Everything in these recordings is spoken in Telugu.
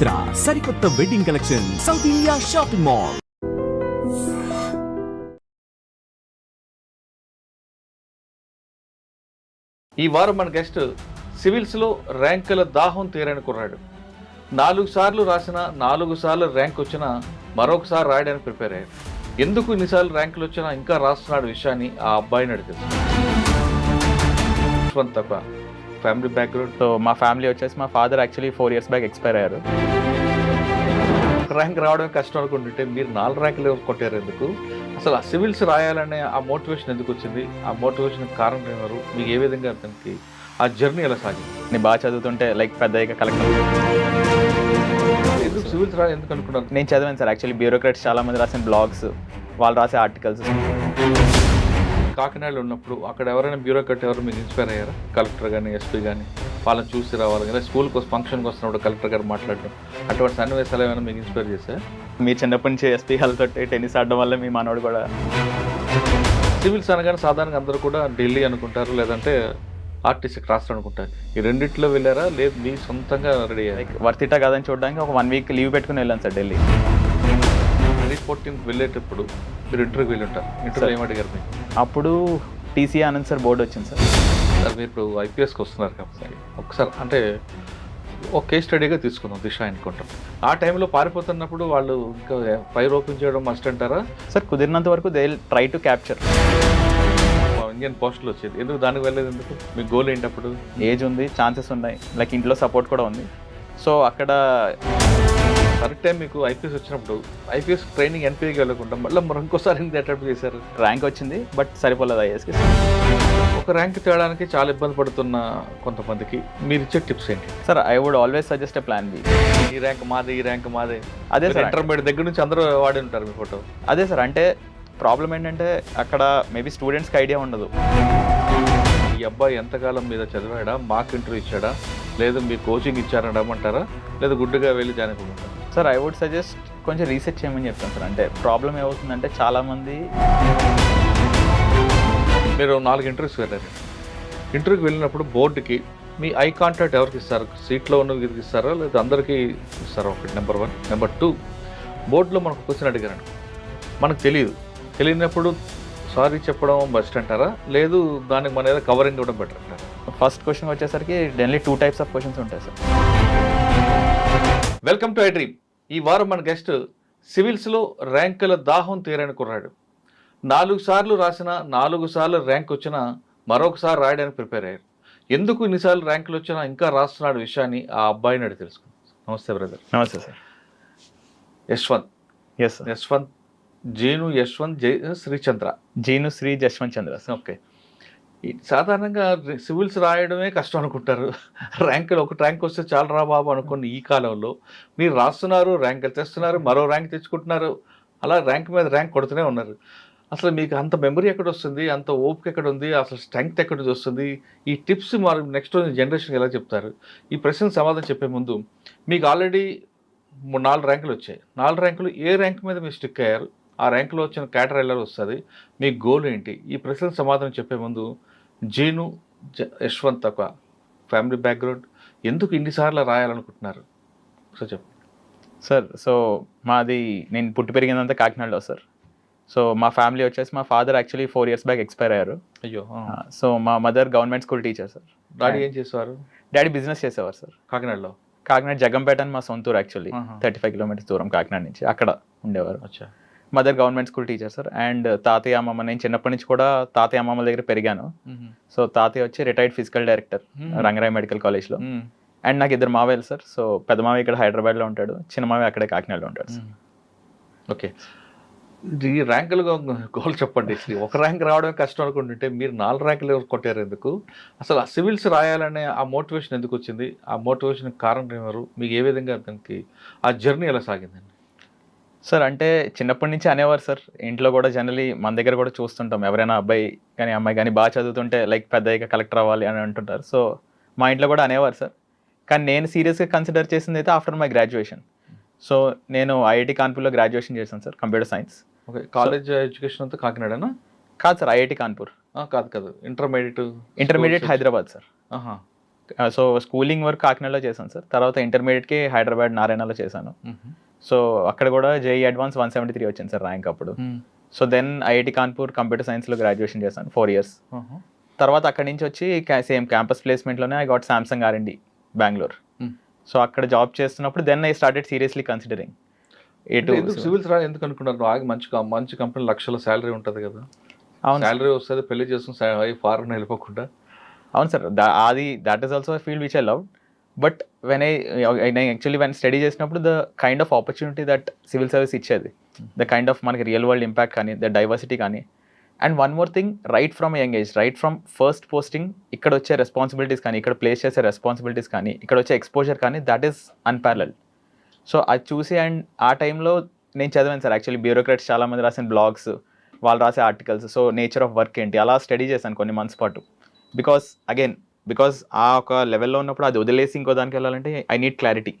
చిత్ర సరికొత్త wedding collection south India shopping mall. ఈ వారం మన గెస్ట్ సివిల్స్లో ర్యాంకుల దాహం తీరని కుర్రాడు. 4 సార్లు రాసిన 4 సార్లు ర్యాంక్ వచ్చినా మరొకసారి రాయడానికి ప్రిపేర్ అయ్యాడు. ఎందుకు ఇన్నిసార్లు ర్యాంకులు వచ్చినా ఇంకా రాస్తున్నాడు విషయాన్ని ఆ అబ్బాయిని అడిగారు. తప్ప ఫ్యామిలీ బ్యాక్గ్రౌండ్. సో మా ఫ్యామిలీ వచ్చేసి మా father actually 4 years back expire అయ్యారు. ర్యాంక్ రావడం కష్టం అనుకుంటుంటే మీరు 4 ర్యాంకులు కొట్టారు ఎందుకు? అసలు ఆ సివిల్స్ రాయాలనే ఆ మోటివేషన్ ఎందుకు వచ్చింది? ఆ మోటివేషన్ కారణం ఎవరు? మీకు ఏ విధంగా అతనికి ఆ జర్నీ ఎలా సాగింది? నేను బాగా చదువుతుంటే లైక్ పెద్ద కలెక్టర్. ఎందుకు సివిల్స్ రాయాలి ఎందుకు అనుకున్నారు? నేను చదివాను సార్. యాక్చువల్లీ బ్యూరోక్రాట్స్ చాలా మంది రాసిన బ్లాగ్స్, వాళ్ళు రాసే ఆర్టికల్స్. కాకినాడలో ఉన్నప్పుడు అక్కడ ఎవరైనా బ్యూరోక్రాట్ ఎవరు మీకు ఇన్స్పైర్ అయ్యారా? కలెక్టర్ కానీ ఎస్పీ కానీ వాళ్ళని చూసి రావాలి కదా, స్కూల్కి ఫంక్షన్కి వస్తున్నప్పుడు కలెక్టర్ గారు మాట్లాడడం అటువంటి సన్నివేశాలు ఏమైనా మీకు ఇన్స్పైర్ చేశారు? మీరు చిన్నప్పటి నుంచి ఎస్పీ వాళ్ళతో టెన్నిస్ ఆడడం వల్ల మీ మనోడు కూడా. సివిల్స్ అనగానే సాధారణంగా అందరూ కూడా ఢిల్లీ అనుకుంటారు, లేదంటే ఆర్టీసీకి రాష్ట్రం అనుకుంటారు. ఈ రెండిట్లో వెళ్ళారా లేదు మీ సొంతంగా రెడీ అయ్యారు? వర్తిటా కాదని చూడడానికి ఒక 1 week లీవ్ పెట్టుకుని వెళ్ళాను సార్ ఢిల్లీ. 2014 వెళ్ళేటప్పుడు మీరు ఇంటర్వ్యూకి వెళ్ళి ఉంటారు. ఇంటర్వ్యూ ఏమి అడిగారు మీకు? అప్పుడు టీసీ ఆనంద్ సార్ బోర్డు వచ్చింది సార్. సార్ మీరు ఇప్పుడు ఐపీఎస్కి వస్తున్నారు కాబట్టి ఒకసారి అంటే ఒక కేస్ స్టడీగా తీసుకుందాం దిశ అనుకుంటాం. ఆ టైంలో పారిపోతున్నప్పుడు వాళ్ళు ఇంకా ఫైర్ ఓపెన్ చేయడం మస్ట్ అంటారా? సార్ కుదిరినంత వరకు they try to capture. Indian పోస్టులు వచ్చేది ఎందుకు? దానికి వెళ్ళేది ఎందుకు? మీ గోల్ ఏంటి అప్పుడు? ఏజ్ ఉంది, ఛాన్సెస్ ఉన్నాయి, లైక్ ఇంట్లో సపోర్ట్ కూడా ఉంది. సో అక్కడ కరెక్ట్ టైం మీకు ఐపీఎస్ వచ్చినప్పుడు ఐపీఎస్ ట్రైనింగ్ ఎన్పీకి వెళ్ళకుండా మళ్ళీ మరి ఇంకోసారి ఎందుకు అటెంప్ట్ చేశారు? ర్యాంక్ వచ్చింది బట్ సరిపోలేదు ఐఏఎస్కి. ఒక ర్యాంక్ తేయడానికి చాలా ఇబ్బంది పడుతున్న కొంతమందికి మీరు ఇచ్చే టిప్స్ ఏంటి? Sir I would always suggest a plan B. ఈ ర్యాంక్ మాదే, ఈ ర్యాంక్ మాదే. అదే సార్, ఇంటర్మీడియట్ దగ్గర నుంచి అందరూ వాడి ఉంటారు మీ ఫోటో. అదే సార్, అంటే ప్రాబ్లం ఏంటంటే అక్కడ మేబీ స్టూడెంట్స్కి ఐడియా ఉండదు. ఈ అబ్బాయి ఎంతకాలం మీద చదివాడా, మాక్ ఇంటర్వ్యూ ఇచ్చాడా, లేదు మీరు కోచింగ్ ఇచ్చారని రమ్మంటారా, లేదా గుడ్డుగా వెళ్ళి జాయిన్ అయిపోమంటారా? సార్ ఐ వుడ్ సజెస్ట్ కొంచెం రీసెర్చ్ చేయమని చెప్తాను సార్. అంటే ప్రాబ్లం ఏమవుతుందంటే చాలామంది మీరు 4 ఇంటర్వ్యూస్ వెళ్ళారు. ఇంటర్వ్యూకి వెళ్ళినప్పుడు బోర్డుకి మీ ఐ కాంటాక్ట్ ఎవరికి ఇస్తారు? సీట్లో ఉన్నవి ఇస్తారా లేదా అందరికీ ఇస్తారా? ఒకటి నెంబర్ 1. నెంబర్ 2, బోర్డులో మనకు క్వశ్చన్ అడిగారు, మనకు తెలియనప్పుడు సారీ చెప్పడం బెస్ట్ అంటారా, లేదు దానికి మన ఏదో కవరింగ్ ఇవ్వడం బెటర్ అంటారా? ఫస్ట్ క్వశ్చన్ వచ్చేసరికి డైలీ 2 types ఆఫ్ క్వశ్చన్స్ ఉంటాయి sir. Welcome to I dream. ఈ వారం మన గెస్ట్ సివిల్స్లో ర్యాంకుల దాహం తీరని కుర్రాడు. 4 సార్లు రాసిన 4 సార్లు ర్యాంక్ వచ్చినా మరొకసారి రాయడానికి ప్రిపేర్ అయ్యారు. ఎందుకు ఇన్నిసార్లు ర్యాంకులు వచ్చినా ఇంకా రాస్తున్నాడు విషయాన్ని ఆ అబ్బాయిని అడిగి తెలుసుకుందాం. నమస్తే బ్రదర్. నమస్తే sir. Yashwant. Yes sir. Yashwant, జీను యశ్వంత్ శ్రీచంద్ర. జీను శ్రీ జశ్వంత్ చంద్ర సార్. ఓకే. సాధారణంగా సివిల్స్ రాయడమే కష్టం అనుకుంటారు. ర్యాంకులు ఒక ర్యాంక్ వస్తే చాలా రా బాబు అనుకుని ఈ కాలంలో మీరు రాస్తున్నారు, ర్యాంకులు తెస్తున్నారు, మరో ర్యాంక్ తెచ్చుకుంటున్నారు, అలా ర్యాంక్ మీద ర్యాంక్ కొడుతూనే ఉన్నారు. అసలు మీకు అంత మెమరీ ఎక్కడ వస్తుంది, అంత ఓపిక ఎక్కడ ఉంది, అసలు స్ట్రెంగ్త్ ఎక్కడ నుంచి వస్తుంది? ఈ టిప్స్ మరి నెక్స్ట్ జనరేషన్కి ఎలా చెప్తారు? ఈ ప్రశ్నకు సమాధానం చెప్పే ముందు మీకు ఆల్రెడీ 4 ర్యాంకులు వచ్చాయి. 4 ర్యాంకులు ఏ ర్యాంక్ మీద మీరు స్టిక్ అయ్యారు? ఆ ర్యాంకులో వచ్చిన క్యాటర్ ఎలా వస్తుంది? మీ గోల్ ఏంటి? ఈ ప్రశ్నకు సమాధానం చెప్పే ముందు జీను యశ్వంత్ ఒక ఫ్యామిలీ బ్యాక్గ్రౌండ్, ఎందుకు ఇన్నిసార్లు రాయాలనుకుంటున్నారు సో చెప్పండి సార్. సో మాది, నేను పుట్టి పెరిగిందంతా కాకినాడలో సార్. సో మా ఫ్యామిలీ వచ్చేసి మా father actually 4 years back expire అయ్యారు. అయ్యో. సో మా mother government school teacher sir. Daddy ఏం చేసేవారు? డాడీ బిజినెస్ చేసేవారు సార్. కాకినాడలో? కాకినాడ జగంపేట అని మా సొంతూరు, యాక్చువల్లీ 35 kilometers దూరం కాకినాడ నుంచి. అక్కడ ఉండేవారు. అచ్చా. Mother government school teacher sir. And తాతయ్య అమ్మమ్మ, నేను చిన్నప్పటి నుంచి కూడా తాతయ్య అమ్మమ్మ దగ్గర పెరిగాను. సో తాతయ్య వచ్చి retired physical director Rangaraya medical కాలేజ్లో. అండ్ నాకు 2 మావయ్యలు సార్. సో పెద్ద మావయ్య ఇక్కడ హైదరాబాద్లో ఉంటాడు, చిన్న మావయ్య అక్కడే కాకినాడలో ఉంటాడు సార్. ఓకే. ఈ ర్యాంకులు గోల్ చెప్పండి. ఒక ర్యాంక్ రావడమే కష్టం అనుకుంటుంటే మీరు 4 ర్యాంకులు కొట్టారు ఎందుకు? అసలు ఆ సివిల్స్ రాయాలనే ఆ మోటివేషన్ ఎందుకు వచ్చింది? ఆ మోటివేషన్ కారణం ఎవరు? మీకు ఏ విధంగా దానికి ఆ జర్నీ ఎలా సాగిందండి? సార్ అంటే చిన్నప్పటి నుంచి అనేవారు సార్ ఇంట్లో కూడా. జనరలీ మన దగ్గర కూడా చూస్తుంటాం, ఎవరైనా అబ్బాయి కానీ అమ్మాయి కానీ బాగా చదువుతుంటే లైక్ పెద్దగా కలెక్టర్ అవ్వాలి అని అంటుంటారు. సో మా ఇంట్లో కూడా అనేవారు సార్. కానీ నేను సీరియస్గా కన్సిడర్ చేసింది అయితే ఆఫ్టర్ మై గ్రాడ్యుయేషన్. సో నేను ఐఐటి కాన్పూర్లో గ్రాడ్యుయేషన్ చేశాను sir, computer science. Okay. College education అంతా కాకినాడనా? కాదు సార్, ఐఐటి కాన్పూర్. కాదు intermediate Hyderabad sir. So schooling work కాకినాడలో చేశాను సార్. తర్వాత ఇంటర్మీడియట్కి హైదరాబాద్ నారాయణలో చేశాను. సో అక్కడ కూడా జేఈ అడ్వాన్స్ 173 వచ్చింది సార్ ర్యాంక్ అప్పుడు. So then IIT Kanpur computer సైన్స్లో గ్రాడ్యుయేషన్ చేశాను 4 years. తర్వాత అక్కడి నుంచి వచ్చి సేమ్ క్యాంపస్ ప్లేస్మెంట్లోనే I got Samsung R&D Bengaluru. So అక్కడ జాబ్ చేస్తున్నప్పుడు then I started seriously considering civils ఎందుకు అనుకున్నారు? ఆగి మంచి కంపెనీ లక్షల శాలరీ ఉంటుంది కదా. అవును శాలరీ వస్తుంది, పెళ్లి చేసుకుని ఫారెన్ వెళ్ళిపోకుండా. అవును సార్, అది that is also field which I love. But when actually when study చేసినప్పుడు the kind of opportunity that civil service ఇచ్చేది, ద కైండ్ ఆఫ్ మనకి రియల్ వరల్డ్ ఇంపాక్ట్ కానీ, ద డైవర్సిటీ కానీ, and one more thing, right from young age, right from first posting ఇక్కడ వచ్చే రెస్పాన్సిబిలిటీస్ కానీ, ఇక్కడ ప్లేస్ చేసే రెస్పాన్సిబిలిటీస్ కానీ, ఇక్కడ వచ్చే ఎక్స్పోజర్ కానీ, దట్ ఈస్ అన్పారలల్. సో అది చూసి అండ్ ఆ టైంలో నేను చదివాను సార్. యాక్చువల్లీ బ్యూరోక్రాట్స్ చాలామంది రాసిన బ్లాగ్స్, వాళ్ళు రాసే articles, so nature of work ఏంటి, అలా స్టడీ చేశాను కొన్ని మంత్స్ పాటు. బికాస్ ఆ ఒక లెవెల్లో ఉన్నప్పుడు అది వదిలేసి ఇంకో దానికి వెళ్ళాలంటే ఐ నీడ్ క్లారిటీ.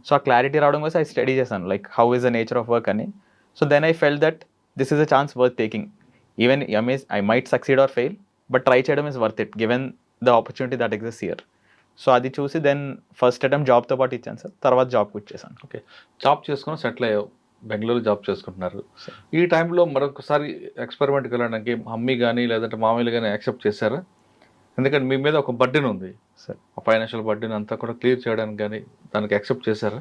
సో ఆ క్లారిటీ రావడం కోసం ఐ స్టడీ చేశాను like how is the nature of work అని. So then I felt that this is a chance worth taking. Even I might succeed or fail, but try చేయడం is worth it given the opportunity that exist here. So అది చూసి దెన్ ఫస్ట్ అటెంప్ట్ జాబ్తో పాటు ఇచ్చాను సార్. తర్వాత జాబ్ క్విట్ చేశాను. ఓకే, జాబ్ చేసుకుని సెటిల్ అయ్యావు, బెంగళూరు జాబ్ చేసుకుంటున్నారు. ఈ టైంలో మరొకసారి ఎక్స్పెరిమెంట్కి వెళ్ళడానికి మమ్మీ కానీ లేదంటే మామయ్యలు కానీ యాక్సెప్ట్ చేశారా? ఎందుకంటే మీ మీద ఒక బర్డెన్ ఉంది సార్, ఆ ఫైనాన్షియల్ బర్డెన్ అంతా కూడా క్లియర్ చేయడానికి, కానీ దానికి యాక్సెప్ట్ చేశారా?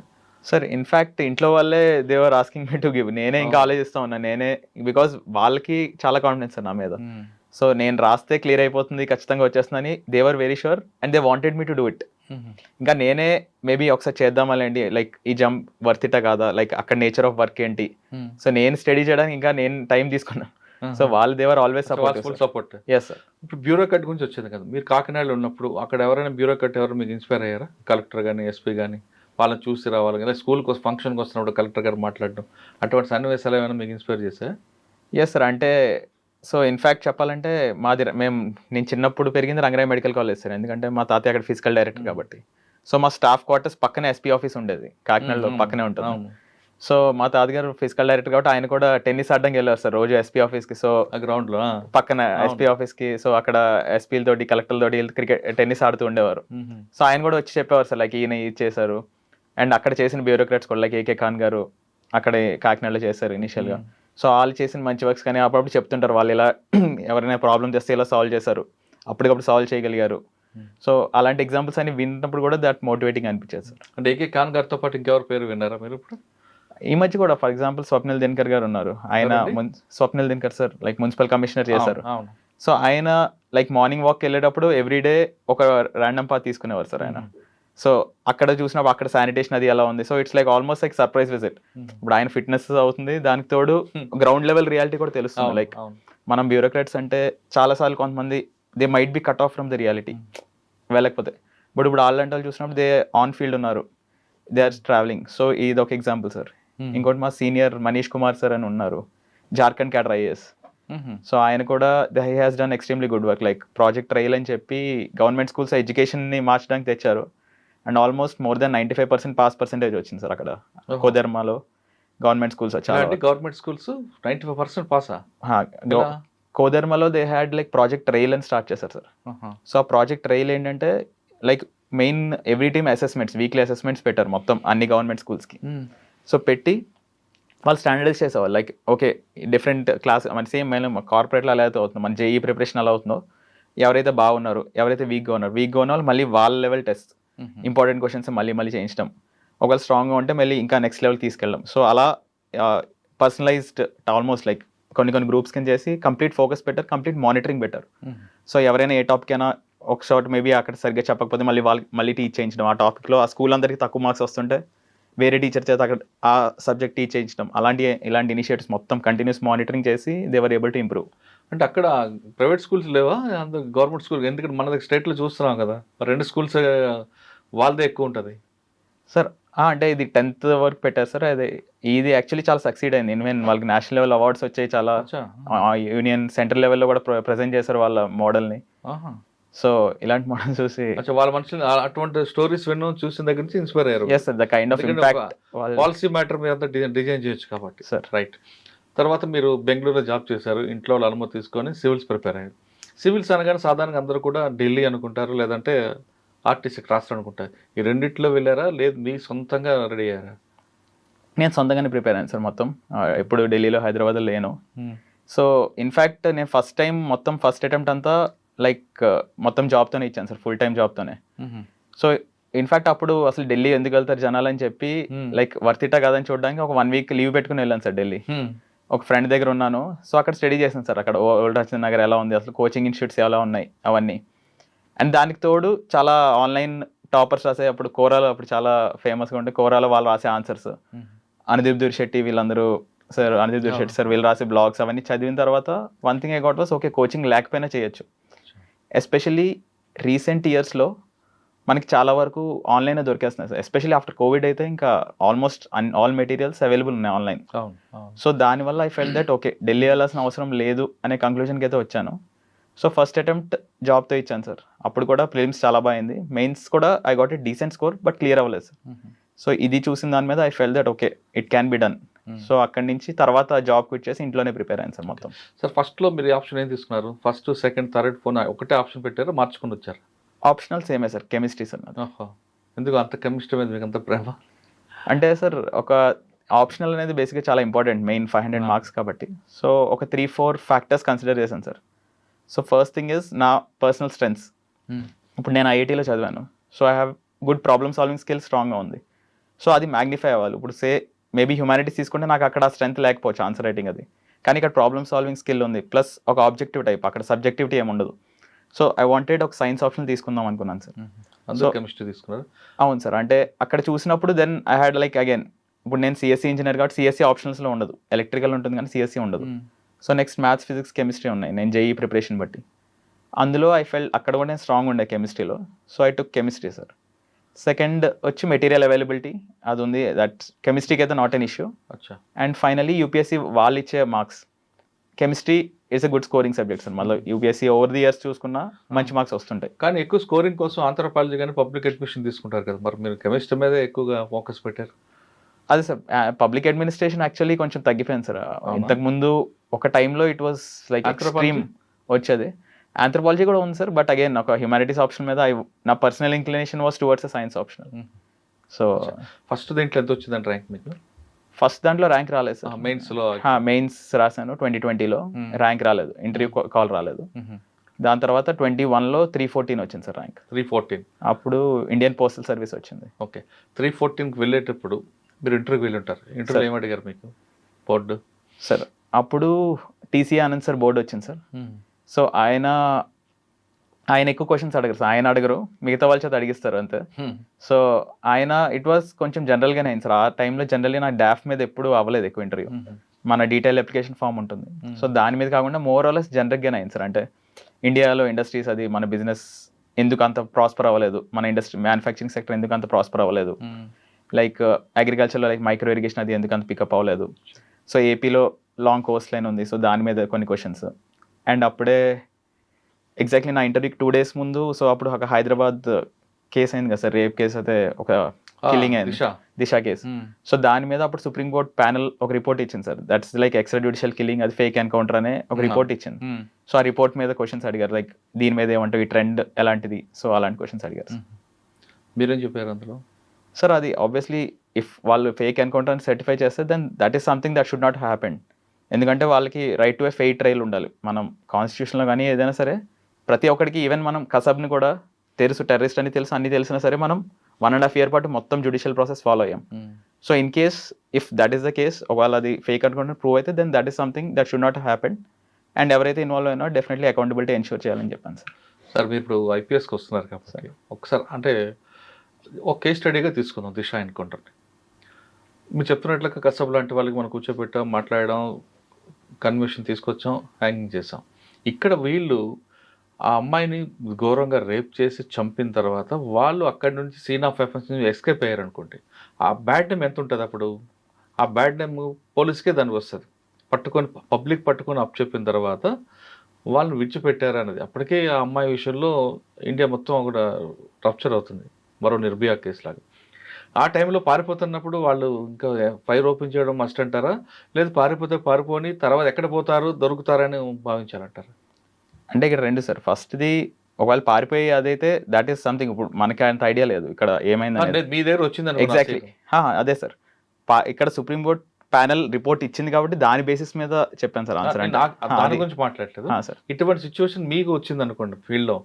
సార్ ఇన్ఫ్యాక్ట్ ఇంట్లో వాళ్ళే దేవర్ ఆస్కింగ్ మీ టు గివ్. నేనే ఇంకా ఆలోచిస్తూ ఉన్నాను బికాజ్ వాళ్ళకి చాలా కాన్ఫిడెన్స్ సార్ నా మీద. సో నేను రాస్తే క్లియర్ అయిపోతుంది, ఖచ్చితంగా వచ్చేస్తుందని they were very sure and they wanted me to do it. ఇంకా నేనే మేబీ ఒకసారి చేద్దామలేండి, లైక్ ఈ జంప్ వర్త్ ఇటా కాదా, లైక్ అక్కడ నేచర్ ఆఫ్ వర్క్ ఏంటి. సో నేను స్టడీ చేయడానికి ఇంకా నేను టైం తీసుకున్నాను. సో వాళ్ళు they were always support. Yes sir. ఇప్పుడు బ్యూరోక్రాట్ గురించి వచ్చింది కదా, మీరు కాకినాడలో ఉన్నప్పుడు అక్కడ ఎవరైనా బ్యూరోక్రాట్ ఎవరు మీకు ఇన్స్పైర్ అయ్యారా? కలెక్టర్ కానీ ఎస్పీ కానీ వాళ్ళని చూసి రావాలి కదా, స్కూల్కి ఫంక్షన్కి వస్తున్నప్పుడు కలెక్టర్ గారు మాట్లాడడం, అటువంటి సన్నివేశాలు ఏమైనా మీకు ఇన్స్పైర్ చేశారా? ఎస్ సార్, అంటే సో ఇన్ఫ్యాక్ట్ చెప్పాలంటే నేను చిన్నప్పుడు పెరిగింది రంగరాయ మెడికల్ కాలేజ్ సార్. ఎందుకంటే మా తాతయ్య అక్కడ ఫిజికల్ డైరెక్టర్ కాబట్టి. సో మా స్టాఫ్ క్వార్టర్స్ పక్కనే ఎస్పీ ఆఫీస్ ఉండేది, కాకినాడలో పక్కనే ఉంటుంది. సో మా తాతగారు ఫిజికల్ డైరెక్టర్ కాబట్టి ఆయన కూడా టెన్నిస్ ఆడడానికి వెళ్ళారు సార్ రోజు ఎస్పీ ఆఫీస్కి. సో గ్రౌండ్లో పక్కన ఎస్పీ ఆఫీస్కి, సో అక్కడ ఎస్పీలతోటి కలెక్టర్లతోటి క్రికెట్ టెన్నిస్ ఆడుతూ ఉండేవారు. సో ఆయన కూడా వచ్చి చెప్పేవారు సార్ లైక్ ఈయన ఇది చేశారు. అండ్ అక్కడ చేసిన బ్యూరోక్రాట్స్ కూడా లైక్ ఏకే ఖాన్ గారు అక్కడే కాకినాడలో చేశారు ఇనిషియల్గా. సో వాళ్ళు చేసిన మంచి వర్క్స్ కానీ అప్పుడప్పుడు చెప్తుంటారు, వాళ్ళు ఇలా ఎవరైనా ప్రాబ్లం చేస్తే ఇలా సాల్వ్ చేశారు, అప్పటికప్పుడు సాల్వ్ చేయగలిగారు. సో అలాంటి ఎగ్జాంపుల్స్ అని విన్నప్పుడు కూడా దట్ మోటివేటింగ్ అనిపించేది సార్. అంటే ఏకే ఖాన్ గారితో పాటు ఇంకెవరి పేరు విన్నారా మీరు ఇప్పుడు? ఈ మధ్య కూడా ఫర్ ఎగ్జాంపుల్ స్వప్నిల్ దినకర్ గారు ఉన్నారు. ఆయన Swapnil Dinakar sir like municipal commissioner చేశారు. సో ఆయన లైక్ మార్నింగ్ వాక్ వెళ్ళేటప్పుడు ఎవ్రీడే ఒక ర్యాండమ్ పాత్ తీసుకునేవారు సార్ ఆయన. సో అక్కడ చూసినప్పుడు అక్కడ శానిటేషన్ అది ఎలా ఉంది. So it's like almost like surprise visit. ఇప్పుడు ఆయన ఫిట్నెస్ అవుతుంది, దానికి తోడు గ్రౌండ్ లెవెల్ రియాలిటీ కూడా తెలుస్తుంది. లైక్ మనం బ్యూరోక్రాట్స్ అంటే చాలాసార్లు కొంతమంది they might be cut off from the reality వెళ్ళకపోతే, బట్ ఇప్పుడు వాళ్ళంటే వాళ్ళు చూసినప్పుడు దే ఆన్ ఫీల్డ్ ఉన్నారు, దే ఆర్ ట్రావెలింగ్. సో ఇది ఒక ఎగ్జాంపుల్ సార్. ఇంకోటి మా సీనియర్ మనీష్ కుమార్ సార్ అని ఉన్నారు, జార్ఖండ్ క్యాడర్ IAS. సో ఆయన కూడా he has done extremely good work. Like project trail అని చెప్పి గవర్నమెంట్ స్కూల్స్ ఎడ్యుకేషన్ని మార్చడానికి తెచ్చారు. And almost more than 95% pass percentage వచ్చింది సార్ అక్కడ కోదర్మాలో గవర్నమెంట్ స్కూల్స్ వచ్చాయి. గవర్నమెంట్ స్కూల్స్ 95% పాసా? కోదర్మాలో they had like project trail అని స్టార్ట్ చేశారు సార్. సో ఆ ప్రాజెక్ట్ ట్రైల్ ఏంటంటే like main every team assessments, weekly assessments పెట్టారు మొత్తం అన్ని గవర్నమెంట్ స్కూల్స్కి. సో పెట్టి వాళ్ళు స్టాండర్డైజ్ చేసేవాళ్ళు లైక్ ఓకే డిఫరెంట్ క్లాస్ మన సేమ్ మన కార్పొరేట్లో ఎలా అయితే అవుతుందో, మన జేఈ ప్రిపరేషన్ ఎలా అవుతుందో, ఎవరైతే బాగున్నారు ఎవరైతే వీక్గా ఉన్న వాళ్ళు మళ్ళీ వాళ్ళ లెవెల్ టెస్ట్, ఇంపార్టెంట్ క్వశ్చన్స్ మళ్ళీ చేయించడం, ఒకవేళ స్ట్రాంగ్గా ఉంటే మళ్ళీ ఇంకా నెక్స్ట్ లెవెల్ తీసుకెళ్ళడం. సో అలా పర్సనలైజ్డ్ ఆల్మోస్ట్ లైక్ కొన్ని గ్రూప్స్ కింద చేసి కంప్లీట్ ఫోకస్ పెట్టారు, కంప్లీట్ మానిటరింగ్ పెట్టారు. సో ఎవరైనా ఏ టాపిక్ అయినా ఒక షార్ట్ మేబీ అక్కడ సరిగ్గా చెప్పకపోతే మళ్ళీ టీచ్ చేయించడం, ఆ టాపిక్లో ఆ స్కూల్ అందరికీ తక్కువ మార్క్స్ వస్తుంటే వేరే టీచర్ చేత అక్కడ ఆ సబ్జెక్ట్ టీచ్ చేయించడం, ఇలాంటి ఇనిషియేటివ్స్ మొత్తం కంటిన్యూస్ మానిటరింగ్ చేసి they were able to improve. అంటే అక్కడ ప్రైవేట్ స్కూల్స్ లేవా గవర్నమెంట్ స్కూల్? ఎందుకంటే మన దగ్గర స్టేట్లో చూస్తున్నాం కదా, 2 స్కూల్స్ వాళ్ళదే ఎక్కువ ఉంటుంది సార్. అంటే ఇది 10th వరకు పెట్టారు సార్. ఇది యాక్చువల్లీ చాలా సక్సీడ్ అయింది. ఈవెన్ వాళ్ళకి నేషనల్ లెవెల్ అవార్డ్స్ వచ్చాయి, చాలా యూనియన్ సెంట్రల్ లెవెల్లో కూడా ప్రజెంట్ చేశారు వాళ్ళ మోడల్ని. సో ఇలాంటి మోడల్ చూసి వాళ్ళ మనుషులు అటువంటి స్టోరీస్ చూసిన దగ్గర నుంచి ఇన్స్పైర్ అయ్యారు. Yes sir, the kind of impact policy matter మీరు అంతా డిజైన్ చేయొచ్చు కాబట్టి సార్. రైట్. తర్వాత మీరు బెంగళూరులో జాబ్ చేశారు, ఇంట్లో వాళ్ళ అనుమతి తీసుకొని సివిల్స్ ప్రిపేర్ అయ్యారు. సివిల్స్ అనగానే సాధారణంగా అందరూ కూడా ఢిల్లీ అనుకుంటారు, లేదంటే ఆర్టీసీ క్రాస్ అనుకుంటా, ఈ రెండిట్లో వెళ్ళారా లేదు మీ సొంతంగా రెడీ అయ్యారా? నేను సొంతంగానే ప్రిపేర్ అయ్యాను సార్ మొత్తం. ఎప్పుడు ఢిల్లీలో హైదరాబాద్లో లేను. సో ఇన్ఫ్యాక్ట్ నేను ఫస్ట్ అటెంప్ట్ అంతా లైక్ మొత్తం జాబ్తోనే ఇచ్చాను సార్, ఫుల్ టైం జాబ్తోనే. సో ఇన్ఫ్యాక్ట్ అప్పుడు అసలు ఢిల్లీ ఎందుకు వెళ్తారు జనాలు అని చెప్పి లైక్ వర్తిటా కాదని చూడడానికి ఒక 1 వీక్ లీవ్ పెట్టుకుని వెళ్ళాను సార్ ఢిల్లీ. ఒక ఫ్రెండ్ దగ్గర ఉన్నాను. సో అక్కడ స్టడీ చేశాను సార్, అక్కడ ఓల్డ్ రాజేంద్ర నగర్ ఎలా ఉంది, అసలు కోచింగ్ ఇన్స్టిట్యూట్స్ ఎలా ఉన్నాయి అవన్నీ. అండ్ దానికి తోడు చాలా ఆన్లైన్ టాపర్స్ రాసే, అప్పుడు కోరాలో అప్పుడు చాలా ఫేమస్గా ఉంటే కోరాలో వాళ్ళు రాసే ఆన్సర్స్, అనుదీప్ దూర్ శెట్టి వీళ్ళందరూ sir, Anudeep Durishetty sir వీళ్ళు రాసే బ్లాగ్స్ అవన్నీ చదివిన తర్వాత one thing I got was okay, coaching లేకపోయినా చేయొచ్చు. ఎస్పెషల్లీ రీసెంట్ ఇయర్స్లో మనకి చాలా వరకు ఆన్లైనే దొరికేస్తున్నాయి సార్. ఎస్పెషల్లీ ఆఫ్టర్ కోవిడ్ అయితే ఇంకా ఆల్మోస్ట్ ఆల్ మెటీరియల్స్ అవైలబుల్ ఉన్నాయి ఆన్లైన్. సో దానివల్ల I full that okay, Delhi వెళ్ళాల్సిన అవసరం లేదు అనే కంక్లూజన్కి అయితే వచ్చాను. సో ఫస్ట్ అటెంప్ట్ జాబ్తో ఇచ్చాను సార్. అప్పుడు కూడా ప్రిలిమ్స్ చాలా బాగుంది, మెయిన్స్ కూడా I got a decent score, but clear అవ్వలేదు సార్. సో ఇది చూసిన దాని మీద I full that okay, it can be done. So అక్కడి నుంచి తర్వాత జాబ్ క్విట్ చేసి ఇంట్లోనే ప్రిపేర్ అయ్యాను సార్ మొత్తం. సార్ ఫస్ట్లో మీరు ఆప్షన్ ఏం తీసుకున్నారు? ఫస్ట్, సెకండ్, థర్డ్, ఫోన్ ఒకటే ఆప్షన్ పెట్టారు, మార్చుకుని వచ్చారు? ఆప్షనల్ సేమే సార్, కెమిస్ట్రీ సార్ నాది. ఎందుకు అంత కెమిస్ట్రీ మీద మీకు అంత ప్రేమ? అంటే సార్ ఒక ఆప్షనల్ అనేది బేసిక్గా చాలా ఇంపార్టెంట్, మెయిన్ 500 మార్క్స్ కాబట్టి. సో ఒక 3-4 ఫ్యాక్టర్స్ కన్సిడర్ చేశాను sir. So first thing is నా పర్సనల్ స్ట్రెంగ్స్. ఇప్పుడు నేను ఐఐటీలో చదివాను, so I have good problem solving skill స్ట్రాంగ్గా ఉంది. సో అది మ్యాగ్నిఫై అవ్వాలి. ఇప్పుడు మేబీ హ్యుమానిటీస్ తీసుకుంటే నాకు అక్కడ స్ట్రెంత్ లేకపోవచ్చు ఆన్సర్ రైటింగ్ అది, కానీ ఇక్కడ ప్రాబ్లమ్ సాల్వింగ్ స్కిల్ ఉంది, ప్లస్ ఒక ఆబ్జెక్టివ్ టైప్, అక్కడ సబ్జెక్టివిటీ ఏమి ఉండదు. సో ఐ వాంటెడ్ ఒక సైన్స్ ఆప్షన్ తీసుకుందాం అనుకున్నాను సార్. అందులో కెమిస్ట్రీ తీసుకున్నారు? అవును సార్. అంటే అక్కడ చూసినప్పుడు then I had like again, ఇప్పుడు నేను సిఎస్సి ఇంజనీర్ కాబట్టి సిఎస్సి ఆప్షన్స్లో ఉండదు, ఎలక్ట్రికల్ ఉంటుంది కానీ సిఎస్సి ఉండదు. So next maths, physics, chemistry ఉన్నాయి నేను జేఈ ప్రిపరేషన్ బట్టి. అందులో ఐ ఫెల్ అక్కడ కూడా నేను స్ట్రాంగ్ ఉండే కెమిస్ట్రీలో. So I took chemistry sir. Second వచ్చి మెటీరియల్ అవైలబిలిటీ, అది ఉంది, దట్ కెమిస్ట్రీకి అయితే not an issue. And finally UPSC వాళ్ళు ఇచ్చే marks, chemistry is a good scoring subject sir. మళ్ళీ యూపీఎస్సీ ఓవర్ ది ఇయర్స్ చూసుకున్నా మంచి మార్క్స్ వస్తుంటాయి. కానీ ఎక్కువ స్కోరింగ్ కోసం ఆంథ్రోపాలజీ కానీ పబ్లిక్ అడ్మినిస్ట్రేషన్ తీసుకుంటారు కదా, మరి మీరు కెమిస్ట్రీ మీద ఎక్కువగా ఫోకస్ పెట్టారు? అదే సార్, పబ్లిక్ అడ్మినిస్ట్రేషన్ యాక్చువల్లీ కొంచెం తగ్గిపోయింది సార్. ఇంతకుముందు ఒక టైంలో ఇట్ వాస్ లైక్ ఎక్స్ట్రీమ్ వచ్చేది. ఆంథ్రోపాలజీ కూడా ఉంది సార్, బట్ అగైన్ ఒక హ్యుమానిటీస్ ఆప్షన్ మీద నా personal inclination was towards science option. So first దీంట్లో ఎంత వచ్చిందంటే ర్యాంక్ మీకు? ఫస్ట్ దాంట్లో ర్యాంక్ రాలేదు సార్. మెయిన్స్ రాశాను 2020లో, ర్యాంక్ రాలేదు, ఇంటర్వ్యూ కాల్ రాలేదు. దాని తర్వాత 21లో 314 వచ్చింది సార్ ర్యాంక్. 314 అప్పుడు ఇండియన్ పోస్టల్ సర్వీస్ వచ్చింది. ఓకే, 314కి వెళ్ళేటప్పుడు మీరు ఇంటర్వ్యూకి వెళ్ళి ఉంటారు, ఇంటర్వ్యూ ఏమడిగారు మీకు బోర్డు? సార్ అప్పుడు టీసీ ఆనంద్ సార్ బోర్డు వచ్చింది సార్. సో ఆయన ఎక్కువ క్వశ్చన్స్ అడగరు సార్, ఆయన అడగరు, మిగతా వాళ్ళ చేత అడిగిస్తారు అంతే. సో ఆయన ఇట్ వాస్ కొంచెం జనరల్గానే అయింది సార్. ఆ టైంలో జనరల్లీ నాకు డాఫ్ మీద ఎప్పుడు అవ్వలేదు ఎక్కువ ఇంటర్వ్యూ, మన డీటెయిల్ అప్లికేషన్ ఫామ్ ఉంటుంది. సో దాని మీద కాకుండా మోర్ ఆర్ లెస్ జనరల్గానే అయింది సార్. అంటే ఇండియాలో ఇండస్ట్రీస్, అది మన బిజినెస్ ఎందుకు అంత ప్రాస్పర్ అవ్వలేదు, మన ఇండస్ట్రీ మ్యానుఫ్యాక్చరింగ్ సెక్టర్ ఎందుకు అంత ప్రాస్పర్ అవ్వలేదు, లైక్ అగ్రికల్చర్లో లైక్ మైక్రో ఇరిగేషన్ అది ఎందుకు అంత పికప్ అవ్వలేదు. సో ఏపీలో లాంగ్ కోస్ట్ లైన్ ఉంది, సో దాని మీద కొన్ని క్వశ్చన్స్. అండ్ అప్పుడే ఎగ్జాక్ట్లీ నా ఇంటర్వ్యూకి 2 days ముందు, సో అప్పుడు ఒక హైదరాబాద్ కేసు అయింది కదా సార్, రేప్ కేసు, అయితే ఒక కిల్లింగ్ అయింది, దిశ కేసు. సో దాని మీద అప్పుడు సుప్రీంకోర్టు ప్యానల్ ఒక రిపోర్ట్ ఇచ్చింది sir, that's like extra judicial killing, అది ఫేక్ ఎన్కౌంటర్ అనే ఒక రిపోర్ట్ ఇచ్చింది. సో ఆ రిపోర్ట్ మీద క్వశ్చన్స్ అడిగారు, లైక్ దీని మీద ఏమంటారు, ఈ ట్రెండ్ ఎలాంటిది, సో అలాంటి క్వశ్చన్స్ అడిగారు. మీరేం చెప్పారు అందులో? సార్ అది ఆబ్వియస్లీ ఇఫ్ వాళ్ళు ఫేక్ ఎన్కౌంటర్ అని సర్టిఫై చేస్తే then that is something that should not happen. ఎందుకంటే వాళ్ళకి right to a fair trial ఉండాలి. మనం కాన్స్టిట్యూషన్లో కానీ ఏదైనా సరే ప్రతి ఒక్కడికి, ఈవెన్ మనం కసబ్ని కూడా తెలుసు, టెర్రరిస్ట్ అని తెలుసు, అన్ని తెలిసినా సరే మనం 1.5 year పాటు మొత్తం జ్యుడిషియల్ ప్రాసెస్ ఫాలో అయ్యాం. So in case if that is the case, ఒకవేళ అది ఫేక్ అనుకుంటే ప్రూవ్ అయితే then that is something that should not happen. And ఎవరైతే ఇన్వాల్వ్ అయినా డెఫినెట్లీ అకౌంటబిలిటీ ఎన్షూర్ చేయాలని చెప్పాను సార్. సార్ మీరు ఇప్పుడు ఐపీఎస్కి వస్తున్నారు కాబట్టి ఒకసారి అంటే ఒక కేస్ స్టడీగా తీసుకుందాం దిశ ఎన్కౌంటర్ని. మీరు చెప్తున్నట్లుగా కసబ్ లాంటి వాళ్ళకి మనం కూర్చోబెట్టాం, మాట్లాడడం, కన్విక్షన్ తీసుకొచ్చాం, హ్యాంగింగ్ చేసాం. ఇక్కడ వీళ్ళు ఆ అమ్మాయిని ఘోరంగా రేప్ చేసి చంపిన తర్వాత వాళ్ళు అక్కడి నుంచి సీన్ ఆఫ్ ఎఫెన్స్ నుంచి ఎస్కేప్ అయ్యారు అనుకోండి, ఆ బ్యాడ్ నేమ్ ఎంత ఉంటుంది అప్పుడు? ఆ బ్యాడ్ నేమ్ పోలీస్కే దానికి వస్తుంది. పబ్లిక్ పట్టుకొని అప్ చెప్పిన తర్వాత వాళ్ళని విడిచిపెట్టారు అనేది. అప్పటికే ఆ అమ్మాయి విషయంలో ఇండియా మొత్తం కూడా రప్చర్ అవుతుంది, మరో నిర్భయ కేసు లాగా. ఆ టైంలో పారిపోతున్నప్పుడు వాళ్ళు ఇంకా ఫైర్ ఓపెన్ చేయడం మస్ట్ అంటారా, లేదు పారిపోతే పారిపోని తర్వాత ఎక్కడ పోతారు దొరుకుతారని భావించాలంటారా? అంటే ఇక్కడ రెండు సార్. ఫస్ట్ది ఒకవేళ పారిపోయి అదైతే దట్ ఈస్ సంథింగ్. ఇప్పుడు మనకి అంత ఐడియా లేదు ఇక్కడ ఏమైంది మీ దగ్గర వచ్చింది ఎగ్జాక్ట్లీ. అదే సార్, ఇక్కడ సుప్రీంకోర్టు ప్యానెల్ రిపోర్ట్ ఇచ్చింది కాబట్టి దాని బేసిస్ మీద చెప్పాను సార్ ఆన్సర్. అంటే దాని గురించి మాట్లాడలేదు సార్. ఇటువంటి సిచ్యువేషన్ మీకు వచ్చింది అనుకోండి ఫీల్డ్ లో,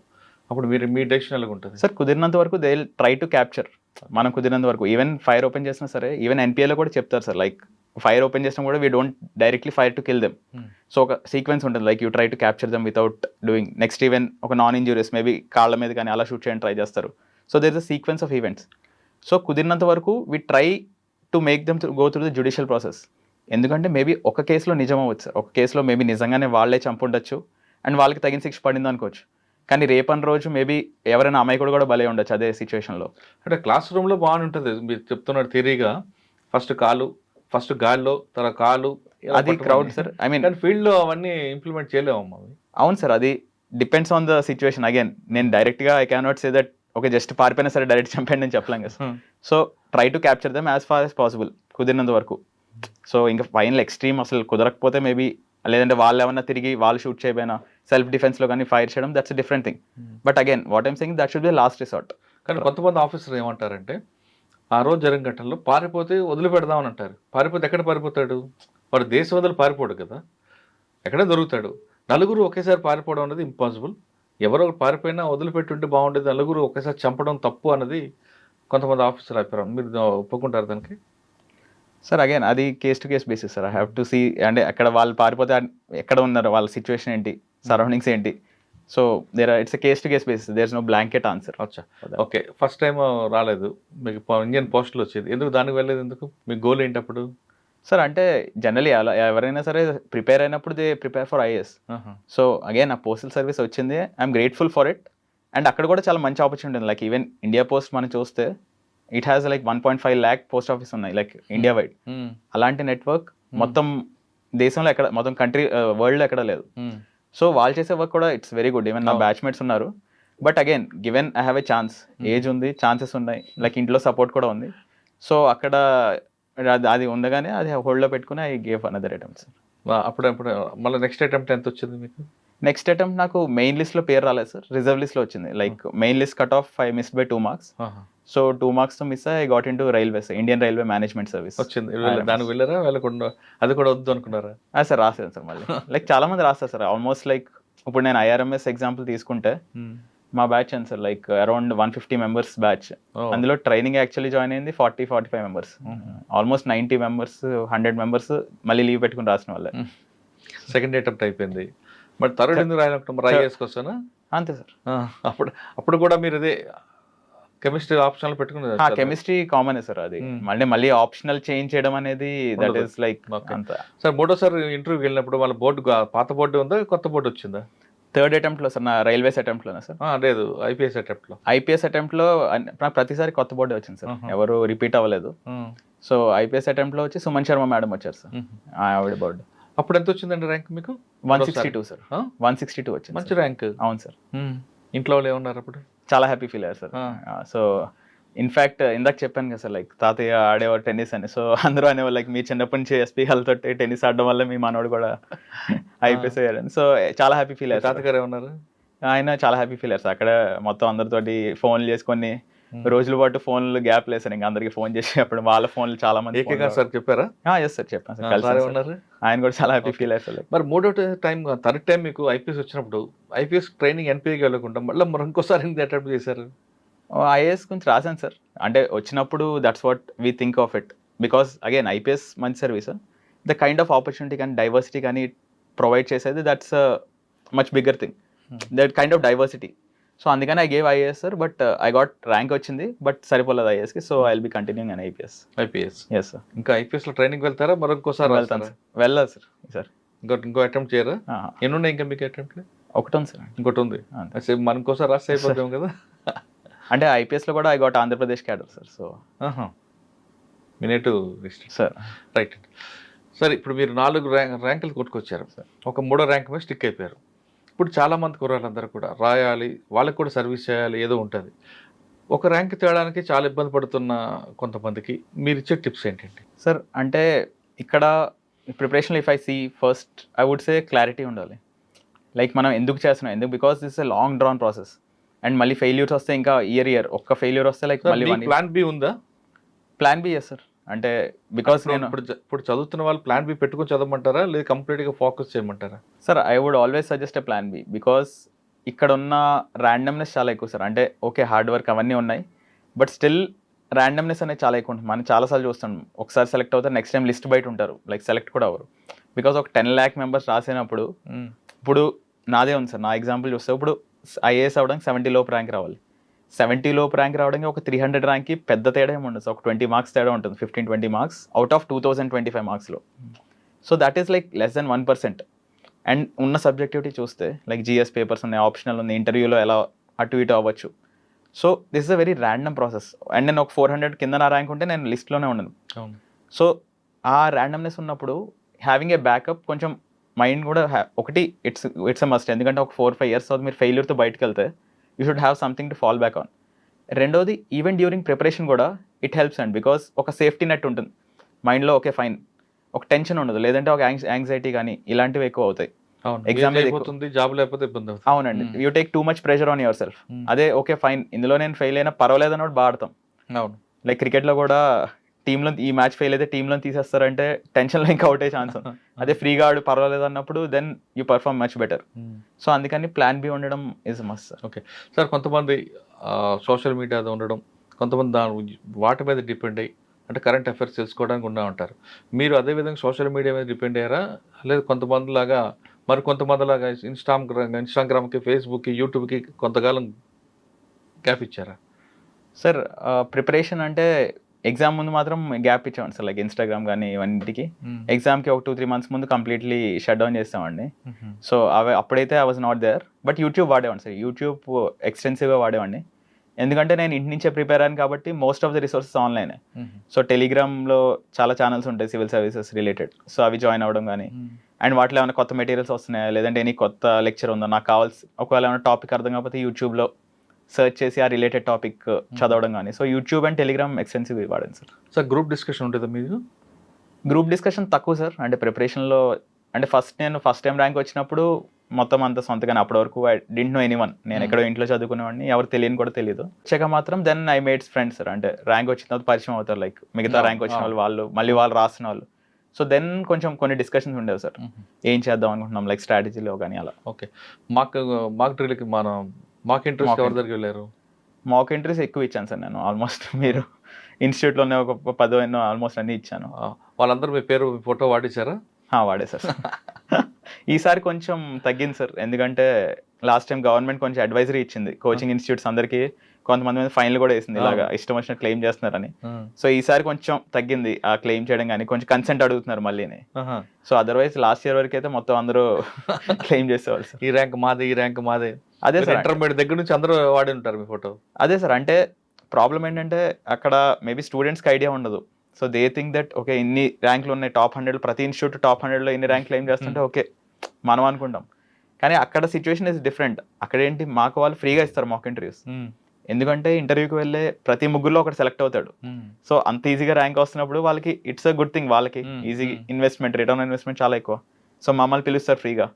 అప్పుడు మీరు మీ డెసిషన్ ఎలా ఉంటుంది సార్? కుదిరినంత వరకు దే ట్రై టు క్యాప్చర్, మనం కుదిరినంత వరకు. ఈవెన్ ఫైర్ ఓపెన్ చేసినా సరే, ఈవెన్ ఎన్పిఏలో కూడా చెప్తారు సార్, లైక్ ఫైర్ ఓపెన్ చేసినా కూడా we don't directly fire to kill them. So ఒక సీక్వెన్స్ ఉంటుంది, like you try to capture them without doing next even ఒక నాన్ ఇంజూరియస్ మేబీ కాళ్ళ మీద కానీ అలా షూట్ చేయడానికి ట్రై చేస్తారు. So there is a sequence of events. So కుదిరినంత వరకు we try to make them go through the judicial process. ఎందుకంటే మేబీ ఒక కేసులో నిజం అవ్వచ్చు సార్, ఒక కేసులో మేబీ నిజంగానే వాళ్ళే చంపుండొచ్చు అండ్ వాళ్ళకి తగిన శిక్ష పడింది అనుకోవచ్చు. కానీ రేపని రోజు మేబీ ఎవరైనా అమాయకుడు కూడా బలే ఉండొచ్చు అదే సిచ్యువేషన్లో. అంటే క్లాస్ రూమ్లో బాగానే ఉంటుంది మీరు చెప్తున్నారు థియరీగా, ఫస్ట్ గాల్లో తర్వాత కాలు, అది క్రౌడ్ సార్. ఐ మీన్ కానీ ఫీల్డ్లో అవన్నీ ఇంప్లిమెంట్ చేయలేమమ్మా. అవును సార్, అది depends on the situation. Again నేను డైరెక్ట్గా I cannot say that okay just పారిపోయినా సరే డైరెక్ట్ చంపండి అని చెప్పలేం కదా sir. So try to capture them as far as possible కుదిరినంత వరకు. సో ఇంకా ఫైనల్ ఎక్స్ట్రీమ్ అసలు కుదరకపోతే మేబీ, లేదంటే వాళ్ళు ఏమన్నా తిరిగి వాళ్ళు షూట్ చేయబోయినా సెల్ఫ్ డిఫెన్స్లో కానీ ఫైర్ చేయడం, that's a different thing. But again what I'm saying that should be last resort. కానీ కొంతమంది ఆఫీసర్ ఏమంటారంటే ఆ రోజు జరిగిన ఘటనలో పారిపోతే వదిలిపెడదామని అంటారు. పారిపోతే ఎక్కడ పారిపోతాడు? వాడు దేశం వదిలి పారిపోడు కదా, ఎక్కడ దొరుకుతాడు? నలుగురు ఒకేసారి పారిపోవడం అనేది ఇంపాసిబుల్. ఎవరో పారిపోయినా వదిలిపెట్టుంటే బాగుండేది, నలుగురు ఒకేసారి చంపడం తప్పు అన్నది కొంతమంది ఆఫీసర్ అభిప్రాయం. మీరు ఒప్పుకుంటారు దానికి? సార్ అగైన్ అది case to case basis sir. I have to see, అంటే అక్కడ వాళ్ళు పారిపోతే ఎక్కడ ఉన్నారు, వాళ్ళ సిచ్యువేషన్ ఏంటి, సరౌండింగ్స్ ఏంటి. So it's a case to case basis, there is no blanket answer. అచ్చా, ఓకే. ఫస్ట్ టైం రాలేదు మీకు ఇండియన్ పోస్టులు వచ్చేది, ఎందుకు దానికి వెళ్ళలేదు? ఎందుకు? మీ గోల్ ఏంటి అప్పుడు? సార్ అంటే జనరలీ అలా ఎవరైనా సరే ప్రిపేర్ అయినప్పుడు they prepare for IAS. So again ఆ పోస్టల్ సర్వీస్ వచ్చింది, I'm grateful for it. And అక్కడ కూడా చాలా మంచి ఆపర్చునిటీ ఉంది. లైక్ ఈవెన్ ఇండియా పోస్ట్ మనం చూస్తే it has like 1.5 lakh post office ఉన్నాయి లైక్ ఇండియా వైడ్. అలాంటి నెట్వర్క్ మొత్తం దేశంలో ఎక్కడ, మొత్తం కంట్రీ వరల్డ్లో ఎక్కడ లేదు. సో వాళ్ళు చేసే వర్క్ కూడా ఇట్స్ వెరీ గుడ్. ఈవెన్ నా బ్యాచ్మేట్స్ ఉన్నారు. But again given I have a chance, age ఉంది, ఛాన్సెస్ ఉన్నాయి, లైక్ ఇంట్లో సపోర్ట్ కూడా ఉంది. సో అక్కడ అది ఉండగానే అది హోల్డ్లో పెట్టుకుని I gave another attempt sir. అప్పుడు మళ్ళీ నెక్స్ట్ అటెంప్ట్ ఎంత వచ్చింది మీకు? నెక్స్ట్ అటెంప్ట్ నాకు మెయిన్ లిస్ట్లో పేరు రాలేదు సార్, రిజర్వ్ లిస్ట్లో వచ్చింది. Like main list cut off I missed by 2 marks. So 2 marks miss I got in to railways, Indian railway management service వచ్చింది. దానికి వెళ్ళారా? వెళ్ళకుండా అది కూడా వద్దు అనుకున్నారా? సార్ రాసాను సార్ మళ్ళీ. లైక్ చాలా మంది రాస్తారు సార్, ఆల్మోస్ట్ లైక్ ఇప్పుడు నేను ఐఆర్ఎంఎస్ ఎగ్జాంపుల్ తీసుకుంటే మా బ్యాచ్ అని sir, like around 150 members batch. అందులో ట్రైనింగ్ యాక్చువల్లీ జాయిన్ అయింది 40-45 members. ఆల్మోస్ట్ 90 members, 100 members మళ్ళీ లీవ్ పెట్టుకుని రాసిన వాళ్ళే. సెకండ్ అటెంప్ట్ అయిపోయింది. బట్ థర్డ్ ఎందుకు రాయనుకుంటాం? ఐఏఎస్కొస్తానా? అంతే సార్. అప్పుడు కూడా మీరు అదే కెమిస్ట్రీ ఆప్షనల్ పెట్టుకునేది? Chemistry common sir. అది మళ్ళీ ఆప్షనల్ చేంజ్ చేయడం అనేది దట్ ఈస్ లైక్ అంత. సార్ మూడోసారి ఇంటర్వ్యూకి వెళ్ళినప్పుడు వాళ్ళ బోర్డు పాత బోర్డు ఉందా, కొత్త బోర్డు వచ్చిందా? థర్డ్ అటెంప్ట్లో సార్, నా రైల్వేస్ అటెంప్ట్లోనా సార్? లేదు, ఐపీఎస్ అటెంప్ట్లో. ఐపీఎస్ అటెంప్ట్లో నాకు ప్రతిసారి కొత్త బోర్డే వచ్చింది సార్, ఎవరు రిపీట్ అవ్వలేదు. సో ఐపీఎస్ అటెంప్ట్లో వచ్చి సుమన్ శర్మ మేడం వచ్చారు సార్, ఆవిడ బోర్డు. అప్పుడు ఎంత వచ్చిందండి ర్యాంక్ మీకు? 162 సార్. 162 వచ్చింది. మంచి ర్యాంక్. అవును సార్. ఇంట్లో వాళ్ళు ఏమన్నారు అప్పుడు? చాలా హ్యాపీ ఫీల్ అయ్యారు సార్. సో ఇన్ఫ్యాక్ట్ ఇందాక చెప్పాను కదా సార్, లైక్ తాతయ్య ఆడేవారు టెన్నిస్ అని. సో అందరూ అనేవాళ్ళు లైక్ మీ చిన్నప్పటి నుంచి ఎస్పీ హల్తో టెన్నిస్ ఆడడం వల్ల మీ మనోడు కూడా ఐపీఎస్ అయ్యారని. సో చాలా హ్యాపీ ఫీల్ అయ్యారు. తాతగారు ఏమన్నారు? ఆయన చాలా హ్యాపీ ఫీల్ అయ్యారు సార్. అక్కడ మొత్తం అందరితోటి ఫోన్లు చేసుకొని రోజుల పాటు ఫోన్లు గ్యాప్ లేదు సార్. ఇంకా అందరికి ఫోన్ చేసి అప్పుడు వాళ్ళ ఫోన్లు చాలా మంది సార్ చెప్పారా? ఎస్ సార్ చెప్పాను సార్. ఆయన కూడా చాలా హ్యాపీ ఫీల్ అయ్యారు సార్. మరి మూడో టైం థర్డ్ టైం మీకు ఐపీఎస్ వచ్చినప్పుడు ఐపీఎస్ ట్రైనింగ్ ఎన్పీకి వెళ్ళకుండా మళ్ళీ ఇంకోసారి అటెంప్ట్ చేశారు? ఐఏఎస్ గురించి రాశాను సార్. అంటే వచ్చినప్పుడు that's what we think of it, because again IPS మంచి service, the kind of opportunity కానీ డైవర్సిటీ కానీ ప్రొవైడ్ చేసేది that's much bigger thing, that kind of diversity. So అందుకని I gave IAS sir. But I got rank వచ్చింది, బట్ సరిపోలేదు ఐఏఎస్కి. So I will be continuing on IPS. Yes sir. ఇంకా ఐపీఎస్లో ట్రైనింగ్ వెళ్తారా? మరొకసారి వెళ్తాను సార్. వెళ్ళాలి సార్. సార్ ఇంకో అటెంప్ట్ చేయరా? ఎన్ని ఉన్నాయి ఇంకా మీకు అటెంప్ట్లు? ఒకటి ఉంది సార్. ఇంకోటి ఉంది. మనకోసారి రాసి అయిపోతాం కదా. అంటే ఐపీఎస్లో కూడా I got Andhra Pradesh cadre sir. So me native district sir. Right. సరే, ఇప్పుడు మీరు 4 ర్యాంకులు కొట్టుకొచ్చారు సార్, ఒక 3వ ర్యాంక్ మీద స్టిక్ అయిపోయారు. ఇప్పుడు చాలామంది కుర్రాళ్ళందరూ కూడా రాయాలి, వాళ్ళకి కూడా సర్వీస్ చేయాలి, ఏదో ఉంటుంది. ఒక ర్యాంక్ తేయడానికి చాలా ఇబ్బంది పడుతున్న కొంతమందికి మీరు ఇచ్చే టిప్స్ ఏంటండి సార్? అంటే ఇక్కడ ప్రిపరేషన్లో if I see first I would say clarity ఉండాలి. లైక్ మనం ఎందుకు చేస్తున్నాం, ఎందుకు because this a long drawn process. And మళ్ళీ ఫెయిల్యూర్స్ వస్తే ఇంకా ఇయర్ ఒక్క ఫెయిల్యూర్ వస్తే లైక్ మళ్ళీ ప్లాన్ బి ఉందా? Plan B yes sir. అంటే బికాస్ నేను ఇప్పుడు చదువుతున్న వాళ్ళు ప్లాన్ బి పెట్టుకొని చదవమంటారా, లేదు కంప్లీట్గా ఫోకస్ చేయమంటారా? Sir I would always suggest a plan B, because ఇక్కడ ఉన్న ర్యాండమ్నెస్ చాలా ఎక్కువ సార్. అంటే ఓకే హార్డ్ వర్క్ అవన్నీ ఉన్నాయి, బట్ స్టిల్ ర్యాండమ్నెస్ అనేది చాలా ఎక్కువ ఉంటుంది. మనం చాలాసార్లు చూస్తాం, ఒకసారి సెలెక్ట్ అవుతారు, నెక్స్ట్ టైం లిస్ట్ బయట ఉంటారు, లైక్ సెలెక్ట్ కూడా అవ్వరు. బికాస్ ఒక 10 lakh మెంబర్స్ రాసినప్పుడు, ఇప్పుడు నాదే ఉంది సార్, నా ఎగ్జాంపుల్ చూస్తే ఇప్పుడు ఐఏఎస్ అవ్వడానికి 70 లోపు ర్యాంక్ రావాలి. 70 లోపు ర్యాంక్ రావడానికి ఒక 300 ర్యాంక్కి పెద్ద తేడా ఏమి ఉండదు సార్, ఒక 20 మార్క్స్ తేడా ఉంటుంది, 15-20 మార్క్స్ అవుట్ ఆఫ్ 2025 మార్క్స్లో. So that is like less than 1%. And ఉన్న సబ్జెక్టివిటీ చూస్తే లైక్ జిఎస్ పేపర్స్ ఉన్నాయి, ఆప్షనల్ ఉంది, ఇంటర్వ్యూలో ఎలా అటు ఇటు అవ్వచ్చు. So this is a very random process. And నేను ఒక 400 కింద నా ర్యాంక్ ఉంటే నేను లిస్ట్లోనే ఉండను. సో ఆ ర్యాండమ్నెస్ ఉన్నప్పుడు హ్యావింగ్ ఏ బ్యాకప్ కొంచెం మైండ్ కూడా ఒకటి ఇట్స్ ఎ మస్ట్. ఎందుకంటే ఒక 4-5 years తర్వాత మీరు ఫెయిల్యూర్తో బయటకు వెళ్తే you should have something to fall back on. రెండోది ఈవెన్ డ్యూరింగ్ ప్రిపరేషన్ కూడా ఇట్ హెల్ప్స్ అండ్ బికాస్ ఒక సేఫ్టీ నెట్ ఉంటుంది మైండ్లో. ఓకే ఫైన్, ఒక టెన్షన్ ఉండదు, లేదంటే ఒక యాంగ్జైటీ కానీ ఇలాంటివి ఎక్కువ అవుతాయి. ఎగ్జామ్ అయిపోతుంది, జాబ్ లేకపోతే ఇబ్బంది అవుతుంది. అవునండి, you take too much pressure on your self. అదే ఓకే ఫైన్, ఇందులో నేను ఫెయిల్ అయినా పర్వాలేదు అన్నప్పుడు బాగా ఆడతాం. అవును, లైక్ క్రికెట్లో కూడా టీంలో ఈ మ్యాచ్ ఫెయిల్ అయితే టీంలో తీసేస్తారంటే టెన్షన్లో ఇంకా అవుట్ అయ్యే ఛాన్స్ ఉంది. అదే ఫ్రీగా ఆడు పర్వాలేదు అన్నప్పుడు then you perform much better. So అందుకని ప్లాన్ బి ఉండడం is must sir. Okay sir, కొంతమంది సోషల్ మీడియాలో ఉండడం, కొంతమంది వాటి మీద డిపెండ్ అయ్యి అంటే కరెంట్ అఫైర్స్ తెలుసుకోవడానికి ఉండా ఉంటారు. మీరు అదేవిధంగా సోషల్ మీడియా మీద డిపెండ్ అయ్యారా, లేదా కొంతమంది లాగా మరి కొంతమంది లాగా ఇన్స్టాగ్రామ్కి, ఫేస్బుక్కి, యూట్యూబ్కి కొంతకాలం గ్యాప్ ఇచ్చారా? సార్ ప్రిపరేషన్ అంటే ఎగ్జామ్ ముందు మాత్రం గ్యాప్ ఇచ్చామండి సార్, లైక్ ఇన్స్టాగ్రామ్ కానీ ఇవన్నిటికి. ఎగ్జామ్కి ఒక 2-3 months ముందు కంప్లీట్లీ షట్ డౌన్ చేస్తామండి. సో అప్పుడైతే I was not there. But YouTube వాడేవాడిని సార్, యూట్యూబ్ ఎక్స్టెన్సివ్గా వాడేవాడిని. ఎందుకంటే నేను ఇంటి నుంచే ప్రిపేర్ అయ్యాను కాబట్టి మోస్ట్ ఆఫ్ ద రిసోర్సెస్ ఆన్లైనే. సో టెలిగ్రామ్లో చాలా ఛానల్స్ ఉంటాయి సివిల్ సర్వీసెస్ రిలేటెడ్, సో అవి జాయిన్ అవ్వడం కానీ, అండ్ వాటిలో ఏమైనా కొత్త మెటీరియల్స్ వస్తున్నాయా, లేదంటే ఎనీ కొత్త లెక్చర్ ఉందా నాకు కావాల్సి, ఒకవేళ ఏమైనా టాపిక్ అర్థం కాకపోతే యూట్యూబ్లో సెర్చ్ చేసి ఆ రిలేటెడ్ టాపిక్ చదవడం కానీ. So YouTube and Telegram extensive వాడాను సార్. సార్ గ్రూప్ డిస్కషన్ ఉంటుందా మీరు? గ్రూప్ డిస్కషన్ తక్కువ సార్. అంటే ప్రిపరేషన్లో అంటే నేను ఫస్ట్ టైం ర్యాంక్ వచ్చినప్పుడు మొత్తం అంత సొంతగానే, అప్పటి వరకు ఐ డింట్ నో ఎనీవన్. నేను ఎక్కడో ఇంట్లో చదువుకునేవాడిని, ఎవరు తెలియని కూడా తెలియదు. వచ్చాక మాత్రం then I made friends sir. అంటే ర్యాంక్ వచ్చిన తర్వాత పరిచయం అవుతారు, లైక్ మిగతా ర్యాంక్ వచ్చిన వాళ్ళు మళ్ళీ వాళ్ళు రాసిన వాళ్ళు. సో దెన్ కొంచెం కొన్ని డిస్కషన్స్ ఉండేవి సార్, ఏం చేద్దాం అనుకుంటున్నాం లైక్ స్ట్రాటజీలో కానీ అలా. ఓకే, మాక్ డ్రిల్కి మాక్ ఇంట్రెస్ట్ ఎవరి దగ్గరికి వెళ్ళారు? మాక్ ఇంట్రెస్ట్ ఎక్కువ ఇచ్చాను సార్ నేను. ఆల్మోస్ట్ మీరు ఇన్స్టిట్యూట్లోనే ఒక 10 ఆల్మోస్ట్ అన్నీ ఇచ్చాను. వాళ్ళందరూ మీ పేరు, మీ ఫోటో వాడేశారా? వాడే సార్. ఈసారి కొంచెం తగ్గింది సార్, ఎందుకంటే లాస్ట్ టైం గవర్నమెంట్ కొంచెం అడ్వైజరీ ఇచ్చింది కోచింగ్ ఇన్స్టిట్యూట్స్ అందరికీ. కొంతమంది మీద ఫైన్లు కూడా వేసింది, ఇలాగా ఇష్టం వచ్చినట్టు క్లెయిమ్ చేస్తున్నారని. సో ఈసారి కొంచెం తగ్గింది ఆ క్లెయిమ్ చేయడం, కానీ కొంచెం కన్సెంట్ అడుగుతున్నారు మళ్ళీని. సో అదర్వైజ్ లాస్ట్ ఇయర్ వరకు అయితే మొత్తం అందరూ క్లెయిమ్ చేసేవాళ్ళు సార్. ఈ ర్యాంక్ మాదే, ఈ ర్యాంక్ మాదే. అదే సార్, ఇంటర్మీడియట్ దగ్గర నుంచి అందరూ వాడి ఉంటారు మీ ఫోటో. అదే సార్, అంటే ప్రాబ్లం ఏంటంటే అక్కడ మేబీ స్టూడెంట్స్కి ఐడియా ఉండదు. So they think that okay ఇన్ని ర్యాంకులు ఉన్నాయి, టాప్ 100, ప్రతి ఇన్స్టిట్యూట్ టాప్ 100లో ఇన్ని ర్యాంక్ క్లెయిమ్ చేస్తుంటే ఓకే మనం అనుకుంటాం. కానీ అక్కడ సిచ్యువేషన్ ఇస్ డిఫరెంట్. అక్కడ ఏంటి, మాకు వాళ్ళు ఫ్రీగా ఇస్తారు మాక్ ఇంటర్వ్యూస్. ఎందుకంటే ఇంటర్వ్యూకి వెళ్ళే ప్రతి ముగ్గురులో ఒకటి సెలెక్ట్ అవుతాడు. సో అంత ఈజీగా ర్యాంక్ వస్తున్నప్పుడు వాళ్ళకి ఇట్స్ అ గుడ్ థింగ్, వాళ్ళకి ఈజీ ఇన్వెస్ట్మెంట్, రిటర్న్ ఇన్వెస్ట్మెంట్ చాలా ఎక్కువ. సో మమ్మల్ని పిలుస్తారు ఫ్రీగా.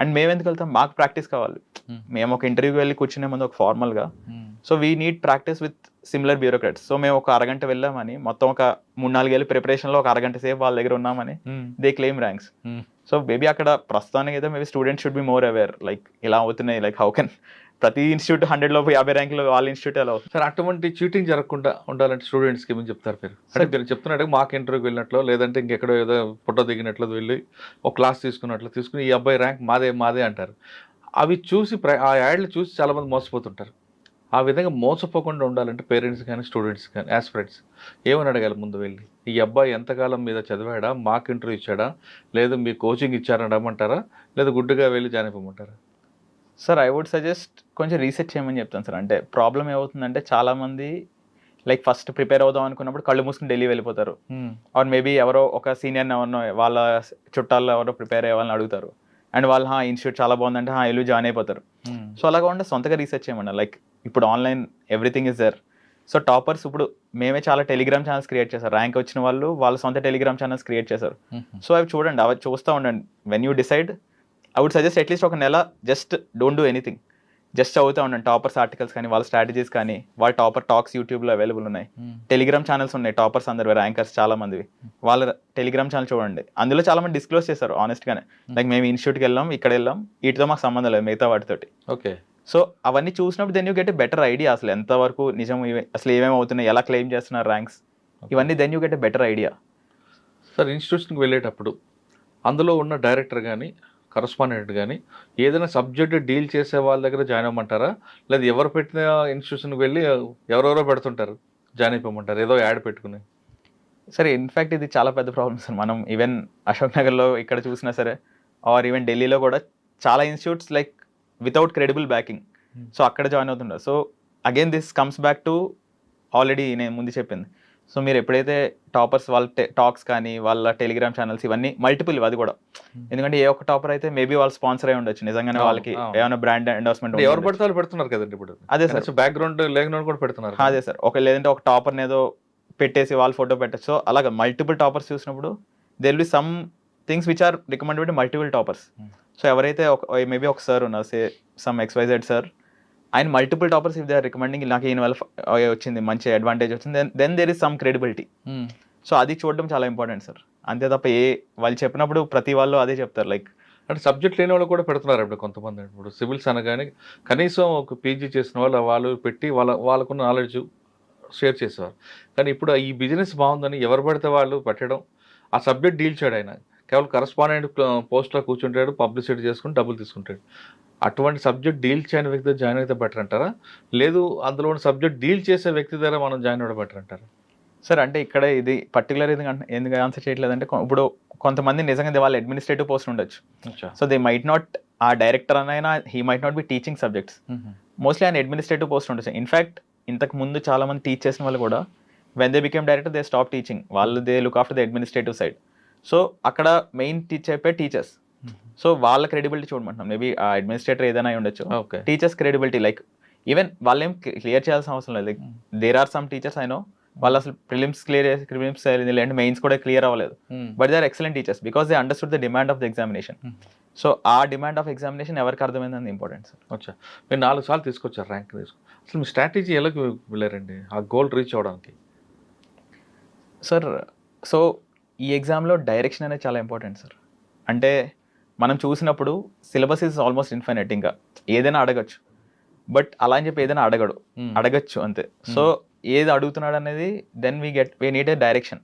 అండ్ మేము ఎందుకు వెళ్తాం, మాకు ప్రాక్టీస్ కావాలి. మేము ఒక ఇంటర్వ్యూకి వెళ్ళి కూర్చునే ముందు ఒక ఫార్మల్గా, so we need practice with similar bureaucrats. So మేము ఒక అరగంట వెళ్ళామని, మొత్తం ఒక 3-4 ఏళ్ళు ప్రిపరేషన్లో ఒక అరగంట సేపు వాళ్ళ దగ్గర ఉన్నామని they claim ranks. So maybe అక్కడ ప్రస్తుతానికి అయితే maybe students should be more aware, like ఇలా అవుతున్నాయి, లైక్ హౌ కెన్ ప్రతి ఇన్స్టిట్యూట్ 100లో 50 ర్యాంకులు వాళ్ళ ఇన్స్టిట్యూట్ ఎలా అవుతుంది సార్? అటువంటి చీటింగ్ జరగకుండా ఉండాలంటే స్టూడెంట్స్కి ఏమని చెప్తారు మీరు? అంటే మీరు చెప్తున్నట్టు మాకు ఇంటర్వ్యూకి వెళ్ళినట్లు, లేదంటే ఇంకెక్కడో ఏదో ఫోటో దిగినట్లు వెళ్ళి ఒక క్లాస్ తీసుకుని ఈ అబ్బాయి ర్యాంక్ మాదే అంటారు. అవి చూసి ఆ యాడ్లు చూసి చాలామంది మోసపోతుంటారు. ఆ విధంగా మోసపోకుండా ఉండాలంటే పేరెంట్స్ కానీ స్టూడెంట్స్ కానీ యాస్పిరెంట్స్ ఏమని అడగాలి ముందు వెళ్ళి? ఈ అబ్బాయి ఎంతకాలం మీద చదివాడా, మాక్ ఇంటర్వ్యూ ఇచ్చాడా, లేదు మీ కోచింగ్ ఇచ్చారని అడగమంటారా, లేదా గుడ్డుగా వెళ్ళి జాయిన్ అయిపోమంటారా? సార్ ఐ వుడ్ సజెస్ట్ కొంచెం రీసెర్చ్ చేయమని చెప్తాను సార్. అంటే ప్రాబ్లం ఏమవుతుందంటే చాలామంది లైక్ ఫస్ట్ ప్రిపేర్ అవుదాం అనుకున్నప్పుడు కళ్ళు మూసుకుని ఢిల్లీ వెళ్ళిపోతారు. ఆర్ మేబీ ఎవరో ఒక సీనియర్ని ఎవరినో వాళ్ళ చుట్టాల్లో ఎవరో ప్రిపేర్ అయ్యే వాళ్ళని అడుగుతారు. అండ్ వాళ్ళు ఇన్స్టిట్యూట్ చాలా బాగుందంటే వెళ్ళి జాయిన్ అయిపోతారు. సో అలాగా ఉంటే సొంతగా రీసెర్చ్ చేయమన్నా. లైక్ ఇప్పుడు online everything is there. So toppers ఇప్పుడు మేమే చాలా టెలిగ్రామ్ ఛానల్స్ క్రియేట్ చేశారు. ర్యాంక్ వచ్చిన వాళ్ళు వాళ్ళ సొంత టెలిగ్రామ్ ఛానల్స్ క్రియేట్ చేశారు. సో అవి చూడండి, అవి చూస్తూ ఉండండి. When you decide I would suggest at least ఒక నెల just don't do anything, just చదువుతూ ఉండండి. టాపర్స్ ఆర్టికల్స్ కానీ, వాళ్ళ స్ట్రాటజీస్ కానీ, వాళ్ళ టాపర్ టాక్స్ యూట్యూబ్లో అవైలబుల్ ఉన్నాయి. టెలిగ్రామ్ ఛానల్స్ ఉన్నాయి, టాపర్స్ అందరు ర్యాంకర్స్ చాలా మందివి, వాళ్ళ టెలిగ్రామ్ ఛానల్ చూడండి. అందులో చాలా మంది డిస్క్లోజ్ చేస్తారు ఆనెస్ట్గానే, లైక్ మేము ఇన్స్టిట్యూట్కి వెళ్ళాం, ఇక్కడ వెళ్ళాం, వీటితో మాకు సంబంధం లేదు మిగతా వాటితోటి. ఓకే. సో అవన్నీ చూసినప్పుడు then you get a better idea అసలు ఎంతవరకు నిజం, అసలు ఏమేమి అవుతున్నాయి, ఎలా క్లెయిమ్ చేస్తున్నారు ర్యాంక్స్, ఇవన్నీ then you get a better idea. Sir, ఇన్స్టిట్యూషన్కి వెళ్ళేటప్పుడు అందులో ఉన్న డైరెక్టర్ కానీ, కరస్పాండెంట్ కానీ ఏదైనా సబ్జెక్ట్ డీల్ చేసే వాళ్ళ దగ్గర జాయిన్ అవ్వమంటారా, లేదా ఎవరు పెట్టిన ఇన్స్టిట్యూషన్కి వెళ్ళి ఎవరెవరో పెడుతుంటారు జాయిన్ అయిపోమంటారు ఏదో యాడ్ పెట్టుకుని? సరే, ఇన్ఫ్యాక్ట్ ఇది చాలా పెద్ద ప్రాబ్లమ్ సార్. మనం ఈవెన్ అశోక్ నగర్లో ఇక్కడ చూసినా సరే, ఆర్ ఈవెన్ ఢిల్లీలో కూడా చాలా institutes like without credible backing, so అక్కడ జాయిన్ అవుతుంటారు. So again this comes back to already నేను ముందు చెప్పింది. సో మీరు ఎప్పుడైతే టాపర్స్ వాళ్ళ టాక్స్ కానీ, వాళ్ళ టెలిగ్రామ్ ఛానల్స్ ఇవన్నీ మల్టిపుల్, అది కూడా ఎందుకంటే ఏ ఒక్క టాపర్ అయితే మేబీ వాళ్ళు స్పాన్సర్ అయి ఉండొచ్చు నిజంగానే, వాళ్ళకి ఏమైనా బ్రాండ్ ఎండోర్స్మెంట్ ఎవరు పడతారు పెడుతున్నారు కదండి ఇప్పుడు. అదే సార్, బ్యాక్గ్రౌండ్ లేగ్రౌండ్ కూడా పెడుతున్నారు. అదే సార్, లేదంటే ఒక టాపర్ని ఏదో పెట్టేసి వాళ్ళ ఫోటో పెట్టచ్చు. సో అలాగా మల్టిపుల్ టాపర్స్ చూసినప్పుడు there will be some things which are recommended by multiple toppers. So ఎవరైతే మేబీ ఒక సార్ ఉన్నారు, సే సమ్ XYZ సార్, ఆయన multiple toppers if they are recommending, నాకు ఈయన వల్ల వచ్చింది మంచి అడ్వాంటేజ్ వచ్చింది, then there is some credibility. So అది చూడడం చాలా ఇంపార్టెంట్ సార్. అంతే తప్ప వాళ్ళు చెప్పినప్పుడు ప్రతి వాళ్ళు అదే చెప్తారు, లైక్ అంటే సబ్జెక్ట్ లేని వాళ్ళు కూడా పెడుతున్నారు ఇప్పుడు కొంతమంది. ఇప్పుడు సివిల్స్ అనగానే కనీసం ఒక PG చేసిన వాళ్ళు పెట్టి వాళ్ళకున్న నాలెడ్జ్ షేర్ చేసేవారు. కానీ ఇప్పుడు ఈ బిజినెస్ బాగుందని ఎవరు పడితే వాళ్ళు పెట్టడం, ఆ సబ్జెక్ట్ డీల్ చేయడం, ఆయన కేవలం కరస్పాండెంట్ పోస్ట్లో కూర్చుంటాడు, పబ్లిసిటీ చేసుకుని డబ్బులు తీసుకుంటాడు. అటువంటి సబ్జెక్ట్ డీల్ చేయని వ్యక్తి దగ్గర జాయిన్ అయితే బెటర్ అంటారా, లేదు అందులో ఉన్న సబ్జెక్ట్ డీల్ చేసే వ్యక్తి దగ్గర మనం జాయిన్ అవ్వడం బెటర్ అంటారా? సార్ అంటే ఇక్కడ ఇది పర్టికులర్ ఎందుకు ఆన్సర్ చేయట్లేదు అంటే, ఇప్పుడు కొంతమంది నిజంగా వాళ్ళ అడ్మినిస్ట్రేటివ్ పోస్ట్ ఉండొచ్చు. సో దే మైట్ నాట్, ఆ డైరెక్టర్ అనైనా he might not be teaching subjects, mostly ఆయన అడ్మినిస్ట్రేటివ్ పోస్ట్ ఉండొచ్చు. ఇన్ఫ్యాక్ట్ ఇంతకు ముందు చాలా మంది టీచ్ చేసిన వాళ్ళు కూడా when they became director they stop teaching, వాళ్ళు they look after the administrative side. So అక్కడ మెయిన్ చెప్పే టీచర్స్, సో వాళ్ళ క్రెడిబిలిటీ చూడమంటున్నాం. మేబీ ఆ అడ్మినిస్ట్రేటర్ ఏదైనా ఉండొచ్చు, టీచర్స్ క్రెడిబిలిటీ, లైక్ ఈవెన్ వాళ్ళేం క్లియర్ చేయాల్సిన అవసరం లేదు. Like there are some teachers I know వాళ్ళు అసలు ప్రిలిమ్స్ లేదంటే మెయిన్స్ కూడా క్లియర్ అవ్వలేదు, but they are excellent teachers because they understood the demand of the examination. So ఆ డిమాండ్ ఆఫ్ ఎగ్జామినేషన్ ఎవరికి అర్థమైంది ఇంపార్టెంట్ సార్. వచ్చా మీరు 4 సార్లు తీసుకొచ్చారు ర్యాంక్ అసలు మీ స్ట్రాటజీ ఎలా వెళ్ళారండి ఆ గోల్ రీచ్ అవ్వడానికి? సార్ సో ఈ ఎగ్జామ్లో డైరెక్షన్ అనేది చాలా ఇంపార్టెంట్ సార్. అంటే మనం చూసినప్పుడు సిలబస్ ఈజ్ ఆల్మోస్ట్ ఇన్ఫైనైట్, ఇంకా ఏదైనా అడగచ్చు, బట్ అలా అని చెప్పి ఏదైనా అడగచ్చు అంతే. సో ఏది అడుగుతున్నాడు అనేది then we need a direction.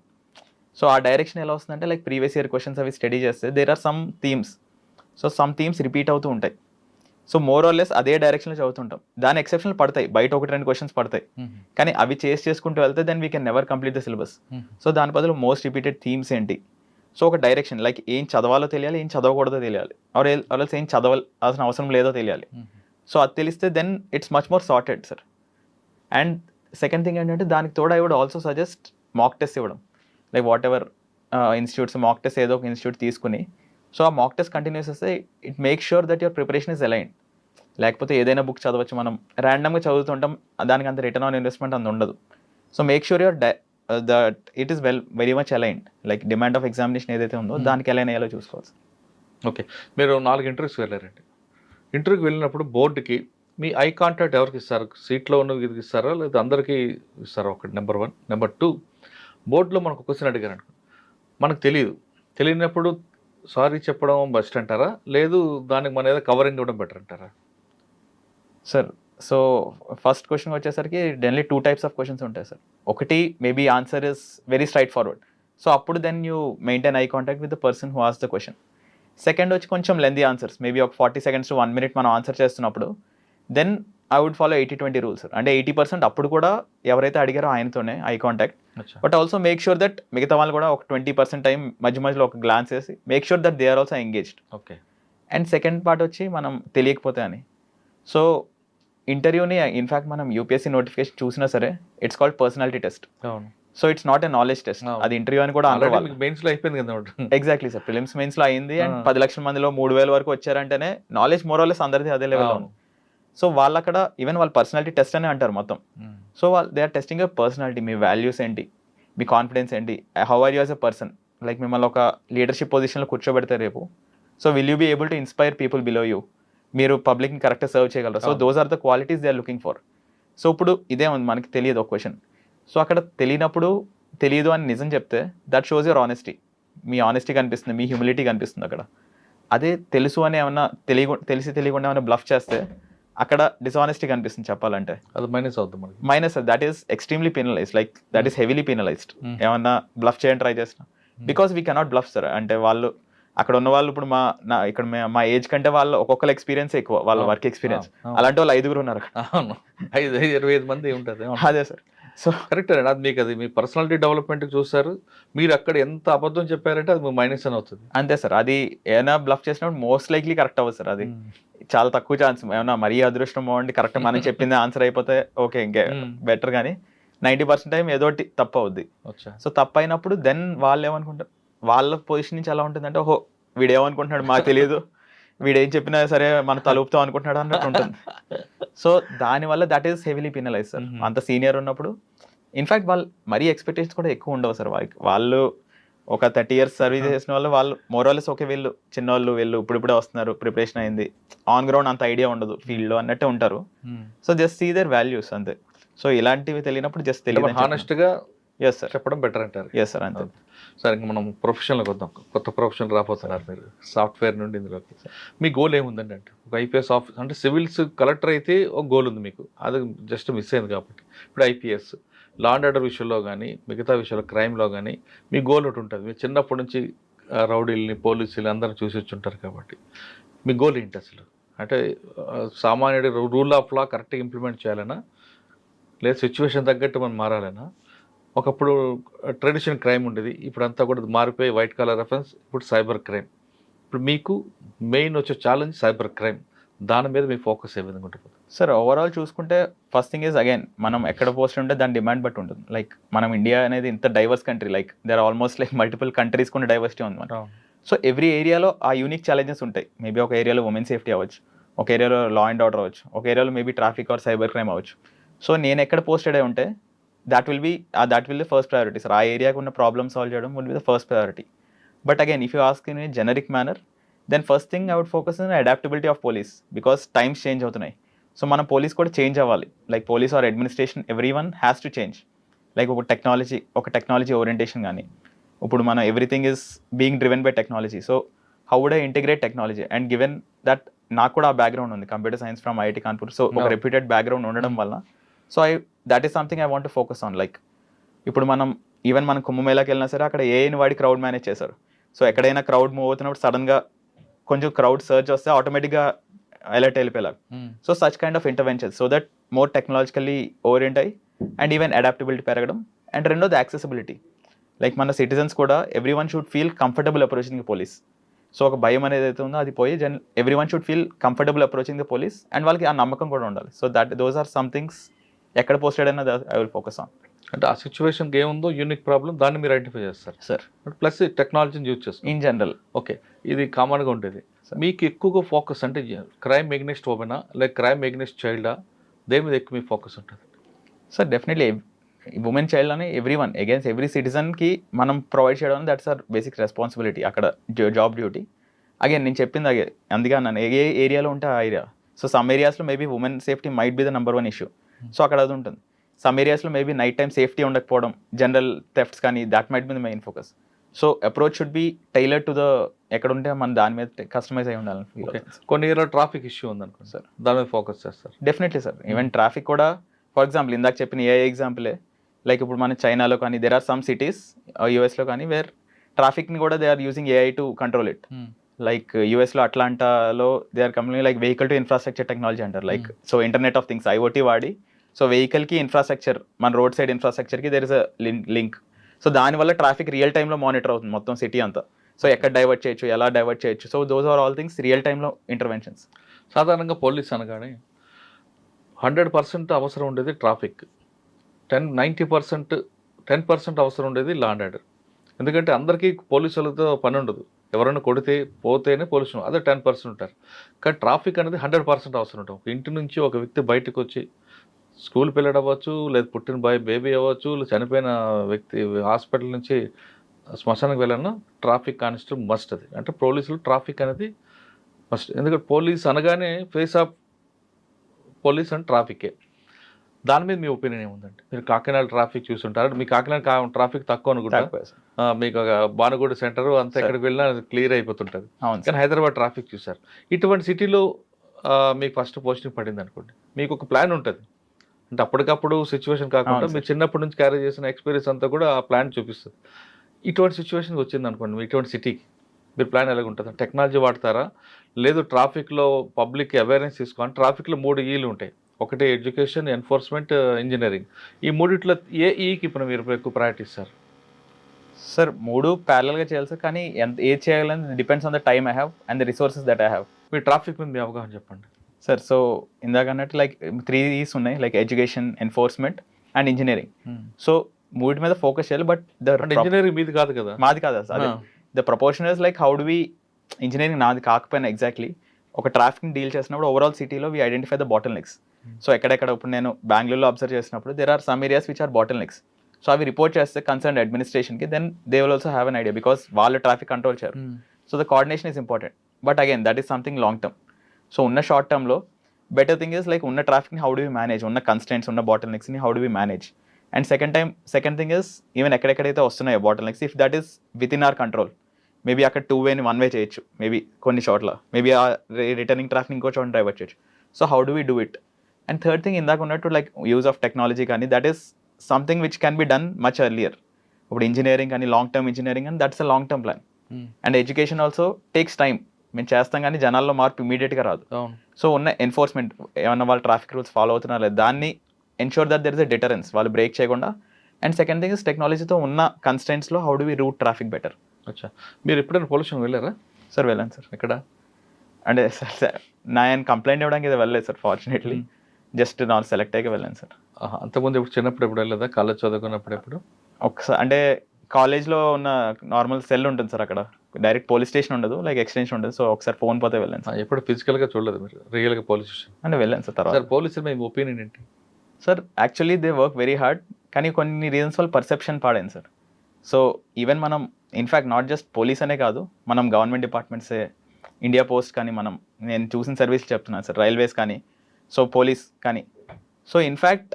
So ఆ డైరెక్షన్ ఎలా వస్తుందంటే, లైక్ ప్రీవియస్ ఇయర్ క్వశ్చన్స్ అవి స్టడీ చేస్తే there are some themes, so some themes repeat అవుతూ ఉంటాయి. సో మోర్ ఆర్ లెస్ అదే డైరెక్షన్లో చదువుతుంటాం. దాని ఎక్సెప్షన్లు పడతాయి, బయట 1-2 క్వశ్చన్స్ పడతాయి, కానీ అవి చేసుకుంటూ వెళ్తే then we can never complete the syllabus. So దాని బదులు మోస్ట్ రిపీటెడ్ థీమ్స్ ఏంటి, సో ఒక డైరెక్షన్, లైక్ ఏం చదవాలో తెలియాలి, ఏం చదవకూడదో తెలియాలి, ఆర్ఎల్స్ ఏం చదవాల్సిన అవసరం లేదో తెలియాలి. సో అది తెలిస్తే then it's much more sorted sir. And second thing ఏంటంటే, దానికి తోడు I would also suggest mock test ఇవ్వడం. Like whatever institutes mock test ఏదో ఒక ఇన్స్టిట్యూట్ తీసుకుని, సో ఆ మాక్ టెస్ట్ కంటిన్యూస్ చేస్తే it make sure that your preparation is align. లేకపోతే ఏదైనా బుక్ చదవచ్చు, మనం ర్యాండమ్గా చదువుతుంటాం, దానికి అంత రిటర్న్ ఆన్ ఇన్వెస్ట్మెంట్ అంత ఉండదు. So make sure your that it is very much aligned, like demand of examination ఏదైతే ఉందో దానికి అలైన్ అయ్యేలా చూసుకోవాలి. ఓకే, మీరు 4 ఇంటర్వ్యూస్ వెళ్ళారండి. ఇంటర్వ్యూకి వెళ్ళినప్పుడు బోర్డుకి మీ ఐ కాంటాక్ట్ ఎవరికి ఇస్తారు? సీట్లో ఉన్న వీరికి ఇస్తారా, లేదా అందరికీ ఇస్తారా? ఒకటి నెంబర్ 1. నెంబర్ 2, బోర్డులో మనకు క్వశ్చన్ అడిగారు అనుకో, మనకు తెలియనప్పుడు సారీ చెప్పడం బెస్ట్ అంటారా, లేదు దానికి మన ఏదో కవరింగ్ ఇవ్వడం బెటర్ అంటారా? సార్ సో ఫస్ట్ క్వశ్చన్ వచ్చేసరికి డెన్లీ 2 types ఆఫ్ క్వశ్చన్స్ ఉంటాయి సార్. ఒకటి maybe answer is very straight forward, so అప్పుడు then you maintain eye contact with the person who ఆస్ ద క్వశ్చన్. సెకండ్ వచ్చి కొంచెం లెందీ ఆన్సర్స్, మేబీ ఒక 40 seconds to 1 minute మనం ఆన్సర్ చేస్తున్నప్పుడు then I would follow 80-20 rule sir. అంటే 80% అప్పుడు కూడా ఎవరైతే అడిగారో ఆయనతోనే I contact, but also make sure that మిగతా వాళ్ళు కూడా ఒక 20% టైం మధ్యలో ఒక గ్లాన్స్ వేసి make sure that they are also engaged. Okay. And second part వచ్చి మనం తెలియకపోతే అని, సో ఇంటర్వ్యూని ఇన్ఫ్యాక్ట్ మనం యూపీఎస్సీ నోటిఫికేషన్ చూసినా సరే ఇట్స్ కాల్డ్ పర్సనాలిటీ టెస్ట్. అవును. So it's not a knowledge test, అది ఇంటర్వ్యూ అని కూడా మెయిన్స్లో అయిపోయింది కదా. ఎగ్జాక్ట్లీ సార్, ప్రిలిమ్స్ మెయిన్స్లో అయింది, అండ్ 10 లక్షల మందిలో 3,000 వరకు వచ్చారంటేనే నాలెడ్జ్ మోరల్లెస్ అందరిది అదే లెవెల్లో ఉంది. సో వాళ్ళు అక్కడ ఈవెన్ వాళ్ళ పర్సనాలిటీ టెస్ట్ అనే అంటారు మొత్తం. So they are testing your personality, మీ వాల్యూస్ ఏంటి, మీ కాన్ఫిడెన్స్ ఏంటి, how are you as a person. Like మిమ్మల్ని ఒక లీడర్షిప్ పొజిషన్లో కూర్చోబెడతారు రేపు, so will you be able to inspire people below you, మీరు పబ్లిక్ని కరెక్ట్గా సర్వ్ చేయగలరు. So those are the qualities they are looking for. So ఇప్పుడు ఇదే ఉంది, మనకి తెలియదు ఒక క్వశ్చన్. సో అక్కడ తెలియనప్పుడు తెలియదు అని నిజం చెప్తే that shows your honesty. Me honesty కనిపిస్తుంది, మీ హ్యూమిలిటీ కనిపిస్తుంది అక్కడ. అదే తెలుసు అని ఏమన్నా తెలిసి తెలియకుండా ఏమైనా బ్లఫ్ చేస్తే అక్కడ డిసానెస్టీ కనిపిస్తుంది చెప్పాలంటే. అది మైనస్ అవుతుంది మనకి. Minus, that is extremely penalised, like that is heavily penalised. ఏమన్నా బ్లఫ్ చేయని ట్రై చేసిన because we cannot bluff sir. అంటే వాళ్ళు అక్కడ ఉన్న వాళ్ళు ఇప్పుడు ఇక్కడ మా ఏజ్ కంటే వాళ్ళు ఒక్కొక్కరు ఎక్స్పీరియన్స్ ఎక్కువ, వాళ్ళ వర్క్ ఎక్స్పీరియన్స్. అలాంటి వాళ్ళు 5 ఉన్నారు అక్కడ. అవును, 25 మంది ఉంటుంది. అదే సార్. సో కరెక్ట్ అండి, అది మీకు అది మీ పర్సనాలిటీ డెవలప్మెంట్కి చూస్తారు. మీరు అక్కడ ఎంత అబద్ధం చెప్పారంటే అది మైనస్ అని అవుతుంది. అంతే సార్. అది ఏమైనా బ్లఫ్ చేసినప్పుడు మోస్ట్ లైక్లీ కరెక్ట్ అవ్వదు సార్. అది చాలా తక్కువ ఛాన్స్. ఏమన్నా మరీ అదృష్టం బాగుండి కరెక్ట్ మనం చెప్పింది ఆన్సర్ అయిపోతే ఓకే, ఇంకే బెటర్. కానీ 90% టైం ఏదో ఒకటి తప్పు అవుద్ది. సో తప్పు అయినప్పుడు దెన్ వాళ్ళు ఏమనుకుంటారు, వాళ్ళ పొజిషన్ నుంచి ఎలా ఉంటుందంటే, ఓహో వీడు ఏమనుకుంటున్నాడు మాకు తెలియదు, వీడు ఏం చెప్పినా సరే మన తలుపుతాం అనుకుంటున్నాడు అన్నట్టు ఉంటుంది. సో దానివల్ల that is heavily penalise sir. అంత సీనియర్ ఉన్నప్పుడు ఇన్ఫాక్ట్ వాళ్ళు మరీ ఎక్స్పెక్టేషన్స్ కూడా ఎక్కువ ఉండవు సార్. వాళ్ళు ఒక 30 years సర్వీస్ చేసిన వాళ్ళు మోరల్లెస్ ఓకే, వీళ్ళు చిన్నవాళ్ళు, వీళ్ళు ఇప్పుడిప్పుడే వస్తున్నారు, ప్రిపరేషన్ అయింది, ఆన్ గ్రౌండ్ అంత ఐడియా ఉండదు ఫీల్డ్లో అన్నట్టే ఉంటారు. So just see their values అంతే. సో ఇలాంటివి తెలియనప్పుడు జస్ట్ తెలియదు హానెస్ట్గా ఎస్ సార్ చెప్పడం బెటర్ అంటారు. ఎస్ సార్ అంతే. సార్ ఇంకా మనం ప్రొఫెషన్లోకి వద్దాం. కొత్త ప్రొఫెషన్ రాబోతున్నారు మీరు సాఫ్ట్వేర్ నుండి ఇందులోకి. మీ గోల్ ఏముందండి? అంటే ఒక ఐపీఎస్ ఆఫీస్ అంటే సివిల్స్ కలెక్టర్ అయితే ఒక గోల్ ఉంది మీకు, అది జస్ట్ మిస్ అయింది కాబట్టి. ఇప్పుడు ఐపీఎస్, లా అండ్ ఆర్డర్ విషయంలో కానీ మిగతా విషయంలో క్రైమ్లో కానీ మీ గోల్ ఒకటి ఉంటుంది. మీరు చిన్నప్పటి నుంచి రౌడీల్ని పోలీసులు అందరూ చూసి వచ్చుంటారు కాబట్టి మీ గోల్ ఏంటి అసలు? అంటే సామాన్యుడి రూల్ ఆఫ్ లా కరెక్ట్గా ఇంప్లిమెంట్ చేయాలన్నా, లేదా సిచ్యువేషన్ తగ్గట్టు మనం మారాలన్నా? ఒకప్పుడు ట్రెడిషనల్ క్రైమ్ ఉండేది, ఇప్పుడు అంతా కూడా మారిపోయి వైట్ కాలర్ అఫెన్స్, ఇప్పుడు సైబర్ క్రైమ్. ఇప్పుడు మీకు మెయిన్ వచ్చే ఛాలెంజ్ సైబర్ క్రైమ్. దాని మీద మీ ఫోకస్ ఏ విధంగా ఉంటుంది సార్? ఓవరాల్ చూసుకుంటే ఫస్ట్ థింగ్ ఈజ్ అగైన్ మనం ఎక్కడ పోస్ట్ ఉంటే దాని డిమాండ్ బట్టి ఉంటుంది. లైక్ మనం ఇండియా అనేది ఇంత diverse country, like there almost like multiple countries కొన్ని డైవర్సిటీ ఉంది మనం. సో ఎవ్రీ ఏరియాలో ఆ యూనిక్ ఛాలెంజెస్ ఉంటాయి. మేబీ ఒక ఏరియాలో ఉమెన్ సేఫ్టీ అవ్వచ్చు, ఒక ఏరియాలో లా అండ్ ఆర్డర్ అవ్వచ్చు, ఒక ఏరియాలో maybe traffic or cyber crime అవ్వచ్చు. సో నేను ఎక్కడ పోస్టెడ్ అయి ఉంటే that will the first priority sir. ఆ ఏరియాకు ఉన్న ప్రాబ్లమ్ సాల్వ్ చేయడం will be the first priority. But again, if you ask in a generic manner, then first thing I would focus on adaptability of police, because times change అవుతున్నాయి. సో మన పోలీస్ కూడా చేంజ్ అవ్వాలి. Like police or administration, everyone has to change. Like ఒక టెక్నాలజీ ఓరియంటేషన్ కానీ, ఇప్పుడు మన everything is being driven by technology. So how would I integrate technology? And given that నాకు కూడా ఆ బ్యాక్గ్రౌండ్ ఉంది, computer science from IIT Kanpur. So ఒక రెప్యూటెడ్ బ్యాక్గ్రౌండ్ ఉండడం వల్ల so that is something I want to focus on. Like ఇప్పుడు మనం కుంభమేళాకి వెళ్ళినా సరే అక్కడ ఏఐని వాడి క్రౌడ్ మేనేజ్ చేశారు. సో ఎక్కడైనా క్రౌడ్ మూవ్ అవుతున్నప్పుడు సడన్గా కొంచెం క్రౌడ్ సర్చ్ వస్తే ఆటోమేటిక్గా అలర్ట్ వెళ్ళిపోయేలాగా. So such kind of interventions so that more technologically orient అయ్యి అండ్ ఈవెన్ అడాప్టబిలిటీ పెరగడం. అండ్ రెండోది యాక్సెసిబిలిటీ. లైక్ మన సిటిజన్స్ కూడా everyone should feel comfortable approaching the police. So ఒక భయం అనేది అయితే ఉందో అది పోయి everyone should feel comfortable approaching the police, and వాళ్ళకి ఆ నమ్మకం కూడా ఉండాలి. So those are some things ఎక్కడ పోస్టెడ్ అయినా ఐ విల్ ఫోకస్ ఆన్. అంటే ఆ సిచ్యువేషన్కి ఏముందో యూనిక్ ప్రాబ్లం దాన్ని మీరు ఐడెంటిఫై చేస్తారు సార్. ప్లస్ టెక్నాలజీని యూజ్ చేస్తారు ఇన్ జనరల్. ఓకే, ఇది కామన్గా ఉండేది. మీకు ఎక్కువగా ఫోకస్ అంటే క్రైమ్ ఎగ్నెస్ట్ ఉమెనా లైక్ క్రైమ్ ఎగ్నెస్ట్ చైల్డా, దేని మీద ఎక్కువ మీ ఫోకస్ ఉంటుంది? సార్ డెఫినెట్లీ ఉమెన్ చైల్డ్ అని ఎవ్రీ వన్ అగైన్స్ ఎవ్రీ సిటిజన్కి మనం ప్రొవైడ్ చేయడం దట్స్ ఆర్ బేసిక్ రెస్పాన్సిబిలిటీ, అక్కడ జాబ్ డ్యూటీ. అగైన్ నేను చెప్పింది అందుకే నన్ను ఏ ఏరియాలో ఉంటే ఆ ఏరియా. సో సమ్ ఏరియాస్లో maybe women safety might be the number 1 issue. So అక్కడ అది ఉంటుంది. సమ్ ఏరియాస్లో మేబీ నైట్ టైం సేఫ్టీ ఉండకపోవడం, జనరల్ థెఫ్ట్స్ కానీ, that might be the main focus. So approach should be tailor to the ఎక్కడ ఉంటే మనం దాని మీద కస్టమైజ్ అయి ఉండాలని ఫీల్ అవుతుంది. కొన్ని ఏరియాలో ట్రాఫిక్ ఇష్యూ ఉందనుకోండి సార్, దాని మీద ఫోకస్ చేస్తారు? Definitely sir. ఈవెన్ ట్రాఫిక్ కూడా ఫర్ ఎగ్జాంపుల్ ఇందాక చెప్పిన ఏ ఎగ్జాంపులే, లైక్ ఇప్పుడు మన చైనాలో కానీ దెర్ ఆర్ సమ్ సిటీస్ యూఎస్లో కానీ వేర్ ట్రాఫిక్ని కూడా they are using AI to control it. Like యూఎస్లో అట్లాంటాలో they are company like vehicle to infrastructure technology అంటారు. Like so internet of things IoT వాడి సో వెహికల్కి ఇన్ఫ్రాస్ట్రక్చర్, మన రోడ్ సైడ్ ఇన్ఫ్రాస్ట్రక్చర్కి there is a link. So దానివల్ల ట్రాఫిక్ రియల్ టైంలో మానిటర్ అవుతుంది మొత్తం సిటీ అంతా. సో ఎక్కడ డైవర్ట్ చేయొచ్చు, ఎలా డైవర్ట్ చేయొచ్చు. So those are all things real టైంలో ఇంటర్వెన్షన్స్. సాధారణంగా పోలీస్ అనగానే 100% అవసరం ఉండేది ట్రాఫిక్, 10% అవసరం ఉండేది లా అండ్ ఆర్డర్. ఎందుకంటే అందరికీ పోలీసులతో పని ఉండదు, ఎవరైనా కొడితే పోతేనే పోలీసులు, అదే 10% ఉంటారు. కానీ ట్రాఫిక్ అనేది 100% అవసరం ఉంటుంది. ఒక ఇంటి నుంచి ఒక వ్యక్తి బయటకు వచ్చి స్కూల్ పిల్లడు అవ్వచ్చు, లేదా పుట్టిన బేబీ అవ్వచ్చు, చనిపోయిన వ్యక్తి హాస్పిటల్ నుంచి శ్మశానికి వెళ్ళాలన్నా ట్రాఫిక్ కానిస్టేబుల్ మస్ట్. అది అంటే పోలీసులు ట్రాఫిక్ అనేది మస్ట్. ఎందుకంటే పోలీస్ అనగానే ఫేస్ ఆఫ్ పోలీస్ అండ్ ట్రాఫికే. దాని మీద మీ ఒపీనియన్ ఏముందండి? మీరు కాకినాడ ట్రాఫిక్ చూస్తుంటారు. మీ కాకినాడ ట్రాఫిక్ తక్కువ అనుకుంటా. మీకు భానుగూడ సెంటర్ అంతా ఎక్కడికి వెళ్ళినా క్లియర్ అయిపోతుంటుంది. కానీ హైదరాబాద్ ట్రాఫిక్ చూసారు. ఇటువంటి సిటీలో మీకు ఫస్ట్ పోస్టింగ్ పడింది అనుకోండి, మీకు ఒక ప్లాన్ ఉంటుంది. అంటే అప్పటికప్పుడు సిచ్యువేషన్ కాకుండా మీరు చిన్నప్పటి నుంచి క్యారీ చేసిన ఎక్స్పీరియన్స్ అంతా కూడా ఆ ప్లాన్ చూపిస్తుంది. ఇటువంటి సిచ్యువేషన్ వచ్చింది అనుకోండి, మీ ఇటువంటి సిటీకి మీరు ప్లాన్ ఎలాగ ఉంటుంది? టెక్నాలజీ వాడతారా, లేదు ట్రాఫిక్లో పబ్లిక్ అవేర్నెస్ తీసుకోవాలి? ట్రాఫిక్లో 3 ఈలు ఉంటాయి. ఒకటి ఎడ్యుకేషన్, ఎన్ఫోర్స్మెంట్, ఇంజనీరింగ్. ఈ మూడిట్లో ఏ ఈకి ఇప్పుడు మీరు ఎక్కువ ప్రయారిటీ ఇస్తారు? సార్ 3 ప్యారలల్గా చేయాలి సార్, కానీ ఏది చేయాలని depends on the time I have and the resources that I have. Me traffic మీద మీ అవగాహన చెప్పండి సార్. సో ఇందాక అన్నట్టు లైక్ 3 ఈస్ ఉన్నాయి, like education, enforcement and engineering. So 3 మీద ఫోకస్ చేయాలి. బట్ ఇంజనీరింగ్ మీది కాదు కదా? మాది కాదు sir. The proportion is like how do we, engineering నాది కాకపోయినా ఎగ్జాక్ట్లీ ఒక ట్రాఫిక్ని డీల్ చేసినప్పుడు ఓవరాల్ సిటీలో we identify the bottlenecks. So ఎక్కడెక్కడ ఇప్పుడు నేను బెంగళూరులో అబ్జర్వ్ చేసినప్పుడు there are some areas which are bottlenecks. So అవి రిపోర్ట్ చేస్తే కన్సర్న్ అడ్మినిస్ట్రేషన్కి, then they will also have an idea because వాళ్ళు ట్రాఫిక్ కంట్రోల్ చేయరు. So the coordination is important. But again that is something long term. So ఉన్న షార్ట్ టర్మ్లో బెటర్ థింగ్ ఇస్ లైక్ ఉన్న ట్రాఫిక్ని హౌ డు వి మేనేజ్, ఉన్న కన్స్టెంట్స్, ఉన్న బాటిల్ నెక్స్ని how do we manage. And second thing is even ఎక్కడెక్కడైతే వస్తున్నాయో bottlenecks, if that is within our control, maybe అక్కడ 2 వేని 1 వే చేయొచ్చు, మేబీ కొన్ని చోట్ల, మేబీ ఆ రిటర్నింగ్ ట్రాఫిక్ ఇంకో చోట డైవర్ట్ చేయొచ్చు. So how do we do it? And third thing ఇందాక ఉన్నట్టు లైక్ యూజ్ ఆఫ్ టెక్నాలజీ కానీ, that is something which can be done much earlier. ఇప్పుడు ఇంజనీరింగ్ కానీ లాంగ్ టర్మ్ ఇంజనీరింగ్ అని, that's a long term plan. And education also takes time. మేము చేస్తాం కానీ జనాల్లో మార్పు ఇమీడియట్గా రాదు. సో ఉన్న ఎన్ఫోర్స్మెంట్, ఏమన్నా వాళ్ళు ట్రాఫిక్ రూల్స్ ఫాలో అవుతున్నారు లేదు, దాన్ని ensure that there is a deterrence, వాళ్ళు బ్రేక్ చేయకుండా. అండ్ సెకండ్ థింగ్ ఇస్ టెక్నాలజీతో ఉన్న కన్స్టెంట్స్లో how do we route traffic better. అచ్చా, మీరు ఎప్పుడైనా పొల్యూషన్ వెళ్ళారా? సార్ వెళ్ళాను సార్. ఎక్కడ అంటే సార్ నేను కంప్లైంట్ ఇవ్వడానికి ఇది వెళ్ళలేదు సార్, ఫార్చునేట్లీ జస్ట్ నాలుగు సెలెక్ట్ అయ్యి వెళ్ళాను సార్. అంతకుముందు ఎప్పుడు చిన్నప్పుడు ఎప్పుడు వెళ్ళలేదా? కాలేజ్ చదువుకున్నప్పుడు ఎప్పుడు? ఒకసారి అంటే కాలేజ్లో ఉన్న నార్మల్ సెల్ ఉంటుంది సార్, అక్కడ డైరెక్ట్ పోలీస్ స్టేషన్ ఉండదు, లైక్ ఎక్స్టెన్షన్ ఉండదు. సో ఒకసారి ఫోన్ పోతే వెళ్ళాను సార్. ఎప్పుడు ఫిజికల్గా చూడలేదు మీరు రియల్గా పోలీస్ స్టేషన్? అంటే వెళ్ళాను సార్. తర్వాత సార్ పోలీసు మీ ఒపీనియన్ ఏంటి? Sir actually they work very hard, కానీ కొన్ని రీజన్స్ వల్ల పర్సెప్షన్ పాడైంది సార్. సో ఈవెన్ మనం ఇన్ఫ్యాక్ట్ నాట్ జస్ట్ పోలీస్ అనే కాదు, మనం గవర్నమెంట్ డిపార్ట్మెంట్సే, ఇండియా పోస్ట్ కానీ, నేను చూసిన సర్వీస్ చెప్తున్నాను సార్, రైల్వేస్ కానీ, సో పోలీస్ కానీ. So in fact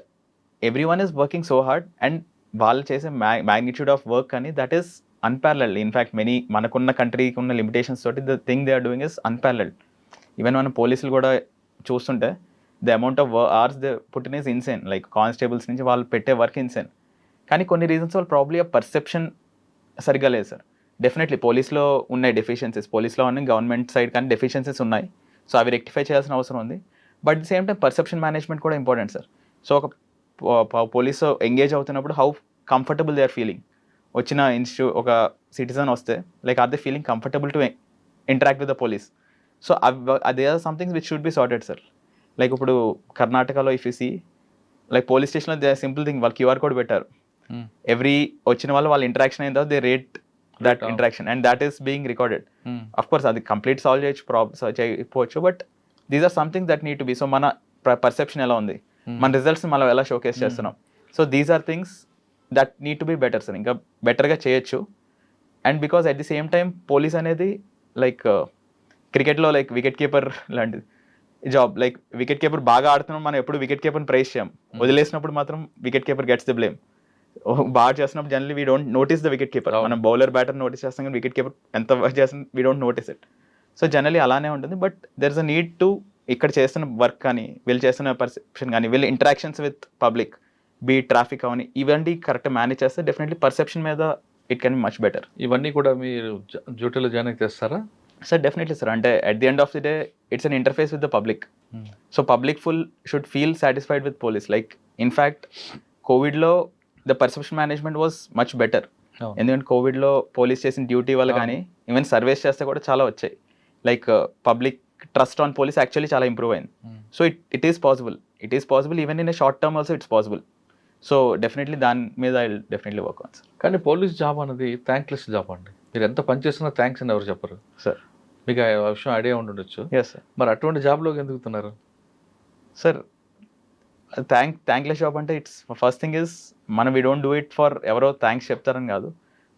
everyone is working so hard and వాళ్ళు చేసే మ్యాగ్నిట్యూడ్ ఆఫ్ వర్క్ కానీ దట్ ఈస్ అన్పారలల్డ్. ఇన్ఫ్యాక్ట్ మనకున్న కంట్రీకి ఉన్న లిమిటేషన్స్ తోటి the thing they are doing is unparalleled. Even మన పోలీసులు కూడా చూస్తుంటే the amount of hours they put in is insane. Like constables నుంచి వాళ్ళు పెట్టే వర్క్ ఇన్సేన్. కానీ కొన్ని రీజన్స్ వల్ల ప్రాబ్లీ ఆ పర్సెప్షన్ సరిగ్గా లేదు సార్. డెఫినెట్లీ పోలీస్లో ఉన్నాయి డెఫిషియన్సీస్, పోలీస్లో ఉన్నాయి, గవర్నమెంట్ సైడ్ కానీ డెఫిషియన్సీస్ ఉన్నాయి. సో అవి రెక్టిఫై చేయాల్సిన అవసరం ఉంది. But the same time perception management కూడా ఇంపార్టెంట్ సార్. సో ఒక పోలీస్ ఎంగేజ్ అవుతున్నప్పుడు how comfortable they are feeling. వచ్చిన ఒక సిటిజన్ వస్తే like are they feeling comfortable to interact with the police. So అదే are somethings which should be sorted sir. Like ఇప్పుడు కర్ణాటకలో if you see like police స్టేషన్లో దే సింపుల్ థింగ్, వాళ్ళు క్యూఆర్ కోడ్ పెట్టారు. ఎవ్రీ వచ్చిన వాళ్ళ ఇంటరాక్షన్ అయిన తర్వాత they rate that interaction and that is being recorded. Of course అది కంప్లీట్ సాల్వ్ చేయకపోవచ్చు, but these are something that need to be. So మన పర్సెప్షన్ ఎలా ఉంది, మన రిజల్ట్స్ మనం ఎలా షోకేస్ చేస్తున్నాం. So these are things that need to be better sir. ఇంకా బెటర్గా చేయొచ్చు. And because at the same time police అనేది లైక్ క్రికెట్లో లైక్ వికెట్ కీపర్ లాంటిది జాబ్. లైక్ వికెట్ కీపర్ బాగా ఆడుతున్నాం, మనం ఎప్పుడు వికెట్ కీపర్ని ప్రైజ్ చేయం. వదిలేసినప్పుడు మాత్రం wicket keeper gets the blame. బాగా చేస్తున్నప్పుడు generally we don't notice the wicket keeper. మనం బౌలర్ బ్యాటర్ నోటీస్ చేస్తాం, కానీ వికెట్ కీపర్ ఎంత వర్క్ చేస్తాం we don't notice it. So generally అలానే ఉంటుంది. But there is a need to ఇక్కడ చేస్తున్న వర్క్ కానీ, వీళ్ళు చేస్తున్న పర్సెప్షన్ కానీ, వీళ్ళు interactions with public, be traffic అవన్నీ, ఇవన్నీ కరెక్ట్ మేనేజ్ చేస్తే డెఫినెట్లీ పర్సెప్షన్ మీద it can be much better. ఇవన్నీ కూడా మీరు డ్యూటీలో జాయిన్ అయితే చేస్తారా? Sir definitely sir. అంటే at the end of the day it's an interface with the public. So public should feel satisfied with police. Like in fact కోవిడ్లో the perception management was much better. ఎందుకంటే కోవిడ్లో పోలీస్ చేసిన డ్యూటీ వల్ల కానీ, ఈవెన్ సర్వేస్ చేస్తే కూడా చాలా వచ్చాయి. Like public trust on police actually చాలా ఇంప్రూవ్ అయింది. So it is possible even in a short term also it's possible. So definitely దాని మీద I will definitely work on sir. కానీ పోలీస్ జాబ్ అనేది థ్యాంక్లెస్ జాబ్ అండి. మీరు ఎంత పని చేస్తున్నా థ్యాంక్స్ అని ఎవరు చెప్పరు సార్. మీకు ఆ విషయం ఐడియా ఉండొచ్చు. Yes sir. మరి అటువంటి జాబ్లోకి ఎందుకుతున్నారు సార్? థ్యాంక్లెస్ జాబ్ అంటే it's first thing is we don't do it for ఎవరో థ్యాంక్స్ చెప్తారని కాదు.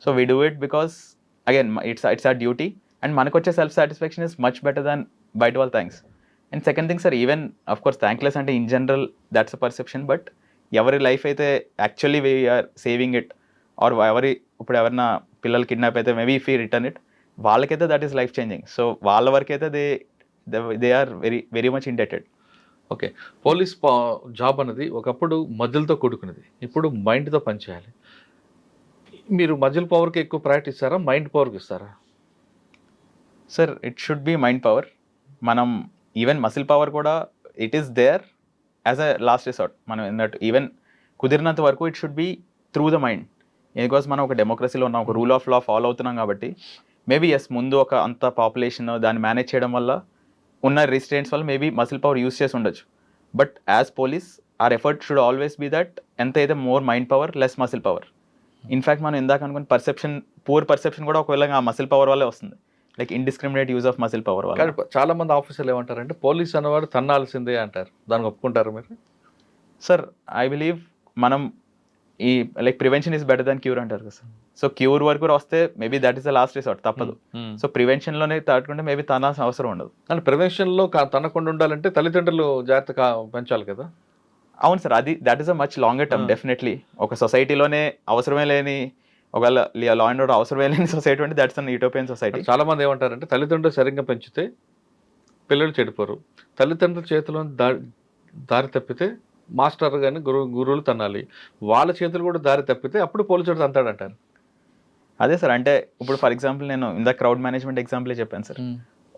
So we do it because again it's our duty and మనకు వచ్చే self satisfaction is much better than బయట వాళ్ళ thanks. And second thing sir, even of course thankless అంటే in general that's a perception, but ఎవరి లైఫ్ అయితే actually we're saving it or ఇప్పుడు ఎవరైనా పిల్లలు కిడ్నాప్ అయితే maybe if you return it, వాళ్ళకైతే that is life changing. So వాళ్ళ వరకు అయితే they are very much indebted. Okay, police job అనేది ఒకప్పుడు మజిల్తో కూడుకునేది, ఇప్పుడు మైండ్తో పనిచేయాలి. మీరు మజిల్ పవర్కి ఎక్కువ ప్రయారిటీ ఇస్తారా, మైండ్ పవర్కి ఇస్తారా? Sir it should be mind power. మనం ఈవెన్ మసిల్ పవర్ కూడా it is there as a last resort. మనం ఏంటంటే ఈవెన్ కుదిరినంత వరకు it should be through the mind. ఎందుకోసం మనం ఒక డెమోక్రసీలో ఉన్న ఒక రూల్ ఆఫ్ లా ఫాలో అవుతున్నాం కాబట్టి మేబీ ఎస్ ముందు ఒక అంత పాపులేషన్ దాన్ని మేనేజ్ చేయడం వల్ల ఉన్న రిస్ట్రెంట్స్ వల్ల మేబీ మసిల్ పవర్ యూస్ చేసి ఉండొచ్చు. But as police our effort should always be that ఎంత అయితే more mind power less muscle power. In fact మనం ఇందాక అనుకున్న పూర్ పర్సెప్షన్ కూడా ఒకవేళ ఆ మసిల్ పవర్ వల్లే వస్తుంది, like indiscriminate use of muscle power వల్ల. కానీ చాలా మంది ఆఫీసర్లు ఏమంటారంటే పోలీస్ అన్నవాడు తన్నాల్సిందే అంటారు, దానికి ఒప్పుకుంటారు మీరు? సార్ ఐ బిలీవ్ మనం ఈ like prevention is better than cure అంటారు కదా సార్. సో క్యూర్ వరకు వస్తే maybe that is the last resort, తప్పదు. సో ప్రివెన్షన్లోనే తట్టుకుంటే మేబీ తనాల్సిన అవసరం ఉండదు. అంటే ప్రివెన్షన్లో తనకుండా ఉండాలంటే తల్లిదండ్రులు జాగ్రత్తగా పెంచాలి కదా? అవును sir, that is a much longer term definitely. ఒక సొసైటీలోనే అవసరమే లేని ఒకవేళ లా అండ్ ఆర్డర్ అవసరమే లేని సొసైటీ అంటే దట్స్ అన్ యూటోపియన్ సొసైటీ. చాలా మంది ఏమంటారంటే తల్లిదండ్రులు సరిగ్గా పెంచితే పిల్లలు చెడిపోరు, తల్లిదండ్రుల చేతిలో దారి తప్పితే మాస్టర్ కానీ గురువులు తన్నాలి, వాళ్ళ చేతులు కూడా దారి తప్పితే అప్పుడు పోలీసుడు తంతాడంటారు. అదే సార్, అంటే ఇప్పుడు ఫర్ ఎగ్జాంపుల్ నేను ఇందా క్రౌడ్ మేనేజ్మెంట్ ఎగ్జాంపులే చెప్పాను సార్.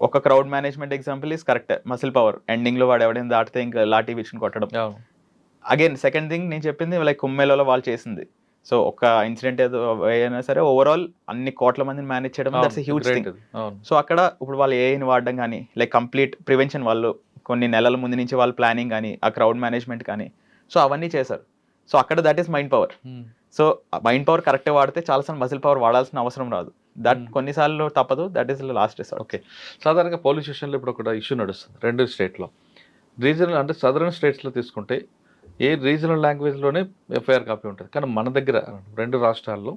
ఒక crowd management example is correct, muscle power ఎండింగ్లో వాడు ఎవడైనా దాటితే ఇంకా లాఠీ విచ్చుని కొట్టడం. అగైన్ సెకండ్ థింగ్ నేను చెప్పింది లైక్ కుంభమేళాలో వాళ్ళు చేసింది. సో ఒక ఇన్సిడెంట్ ఏదో అయినా సరే ఓవరాల్ అన్ని కోట్ల మందిని మేనేజ్ చేయడం that's a huge thing. So అక్కడ ఇప్పుడు వాళ్ళు ఏఐని వాడడం కానీ లైక్ కంప్లీట్ ప్రివెన్షన్ వాళ్ళు కొన్ని నెలల ముందు నుంచి వాళ్ళ ప్లానింగ్ కానీ ఆ క్రౌడ్ మేనేజ్మెంట్ కానీ సో అవన్నీ చేశారు. సో అక్కడ that is mind power. So mind power కరెక్ట్గా వాడితే చాలాసార్లు మసిల్ పవర్ వాడాల్సిన అవసరం రాదు. దట్ కొన్నిసార్లు తప్పదు, that is lost resort. Okay, సాధారణంగా పోలీస్ స్టేషన్లో ఇప్పుడు ఒక ఇష్యూ నడుస్తుంది రెండు స్టేట్లో. రీజనల్ అంటే సదరన్ స్టేట్స్లో తీసుకుంటే ఏ రీజనల్ లాంగ్వేజ్లోనే ఎఫ్ఐఆర్ కాపీ ఉంటుంది, కానీ మన దగ్గర రెండు రాష్ట్రాల్లో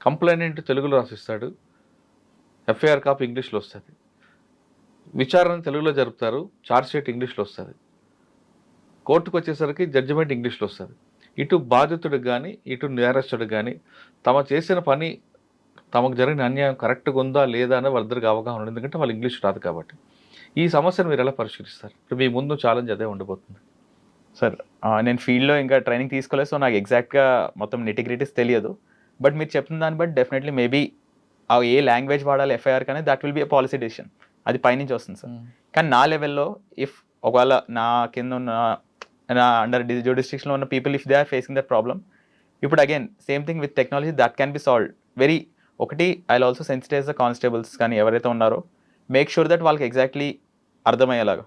కంప్లైంట్ తెలుగులో రాసిస్తాడు, ఎఫ్ఐఆర్ కాపీ ఇంగ్లీష్లో వస్తుంది, విచారణ తెలుగులో జరుపుతారు, ఛార్జ్ షీట్ ఇంగ్లీష్లో వస్తుంది, కోర్టుకు వచ్చేసరికి జడ్జిమెంట్ ఇంగ్లీష్లో వస్తుంది. ఇటు బాధితుడికి కానీ ఇటు నేరస్తుడికి కానీ తమ చేసిన పని తమకు జరిగిన అన్యాయం కరెక్ట్గా ఉందా లేదా అని వాళ్ళిద్దరికి అవగాహన ఉంది, ఎందుకంటే వాళ్ళు ఇంగ్లీష్ రాదు కాబట్టి. ఈ సమస్యను మీరు ఎలా పరిష్కరిస్తారు? ఇప్పుడు మీ ముందు ఛాలెంజ్ అదే ఉండిపోతుంది. సార్ నేను ఫీల్డ్లో ఇంకా ట్రైనింగ్ తీసుకోలేదు, సో నాకు ఎగ్జాక్ట్గా మొత్తం నెటిగ్రిటీస్ తెలియదు. బట్ మీరు చెప్పిన దాన్ని బట్టి డెఫినెట్లీ మేబీ ఏ లాంగ్వేజ్ వాడాలి ఎఫ్ఐఆర్ కానీ that will be a policy decision, అది పైనుంచి వస్తుంది సార్. కానీ నా లెవెల్లో ఇఫ్ ఒకవేళ నా కింద ఉన్న నా అండర్ జ్యూరిస్డిక్షన్లో ఉన్న people if they are facing that problem, ఇప్పుడు again same thing with technology that can be solved very. ఒకటి I also sensitize the constables కానీ ఎవరైతే ఉన్నారో మేక్ షూర్ దట్ వాళ్ళకి ఎగ్జాక్ట్లీ అర్థమయ్యేలాగా.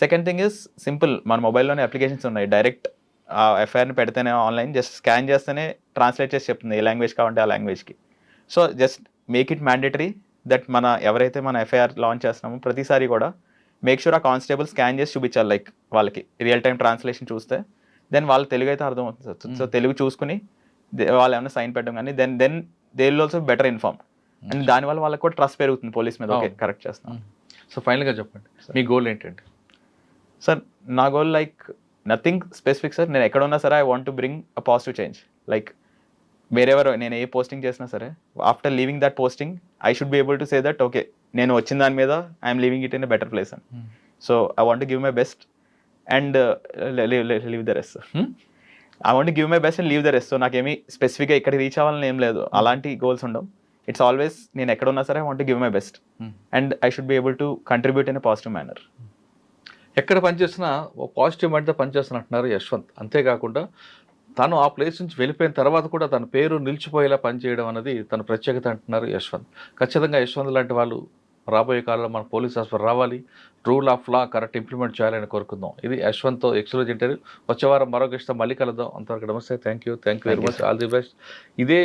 సెకండ్ థింగ్ ఇస్ సింపుల్, మన మొబైల్లోనే అప్లికేషన్స్ ఉన్నాయి, డైరెక్ట్ ఎఫ్ఐఆర్ని పెడితేనే ఆన్లైన్ జస్ట్ స్కాన్ చేస్తేనే ట్రాన్స్లేట్ చేసి చెప్తుంది ఏ లాంగ్వేజ్ కావాలంటే ఆ లాంగ్వేజ్కి. So just make it mandatory that మన ఎవరైతే మన ఎఫ్ఐఆర్ లాంచ్ చేస్తున్నామో ప్రతిసారి కూడా మేక్ షూర్ ఆ కానిస్టేబుల్ స్కాన్ చేసి చూపించాలి, లైక్ వాళ్ళకి రియల్ టైం ట్రాన్స్లేషన్ చూస్తే దెన్ వాళ్ళ తెలుగు అయితే అర్థమవుతుంది. సో తెలుగు చూసుకుని వాళ్ళు ఏమైనా సైన్ పెట్టడం కానీ then they will also better inform and దానివల్ల వాళ్ళకి కూడా ట్రస్ట్ పెరుగుతుంది పోలీస్ మీద. ఓకే కరెక్ట్ చేస్తాం. సో ఫైనల్గా చెప్పండి మీ గోల్ ఏంటండి? సార్ నా goal like nothing specific sir, నేను ఎక్కడ ఉన్నా సరే I want to bring a positive change. Like వేరెవరో నేను ఏ పోస్టింగ్ చేసినా సరే after leaving that posting I should be able to say that okay నేను వచ్చిన దాని మీద I'm leaving it in a better place అని. So I want give my best and leave the rest. I want give my best and leave the rest. So నాకేమీ స్పెసిఫిక్గా ఇక్కడ రీచ్ అవ్వాలని ఏం లేదు, అలాంటి గోల్స్ ఉండవు. ఇట్స్ ఆల్వేస్ నేను ఎక్కడ ఉన్నా సరే I want give my best and I should be able to contribute in a positive manner. ఎక్కడ పనిచేసినా పాజిటివ్ మైండ్తో పనిచేస్తున్నట్టున్నారు యశ్వంత్. అంతేకాకుండా తను ఆ ప్లేస్ నుంచి వెళ్ళిపోయిన తర్వాత కూడా తన పేరు నిలిచిపోయేలా పనిచేయడం అనేది తన ప్రత్యేకత అంటున్నారు యశ్వంత్. ఖచ్చితంగా యశ్వంత్ లాంటి వాళ్ళు రాబోయే కాలంలో మన పోలీస్ హాస్పిటల్ రావాలి, rule of law correct implement చేయాలని కోరుకుందాం. ఇది యశ్వంత్తో ఎక్స్క్లూజివ్ ఇంటర్వ్యూ. వచ్చే వారం మరొక ఇష్టం మళ్ళీ కలుద్దాం. అంతవరకు నమస్తే, thank you very much, all the best. ఇదే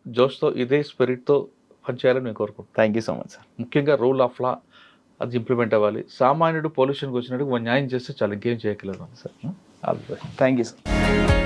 జోష్తో ఇదే స్పిరిట్తో పనిచేయాలని నేను కోరుకుంటాను. Thank you so much sir. ముఖ్యంగా రూల్ ఆఫ్ లా అది ఇంప్లిమెంట్ అవ్వాలి. సామాన్యుడు పొల్యూషన్కి వచ్చినట్టు న్యాయం చేస్తే చాలా ఇంకేం చేయగలరు sir. All the best. Thank you sir.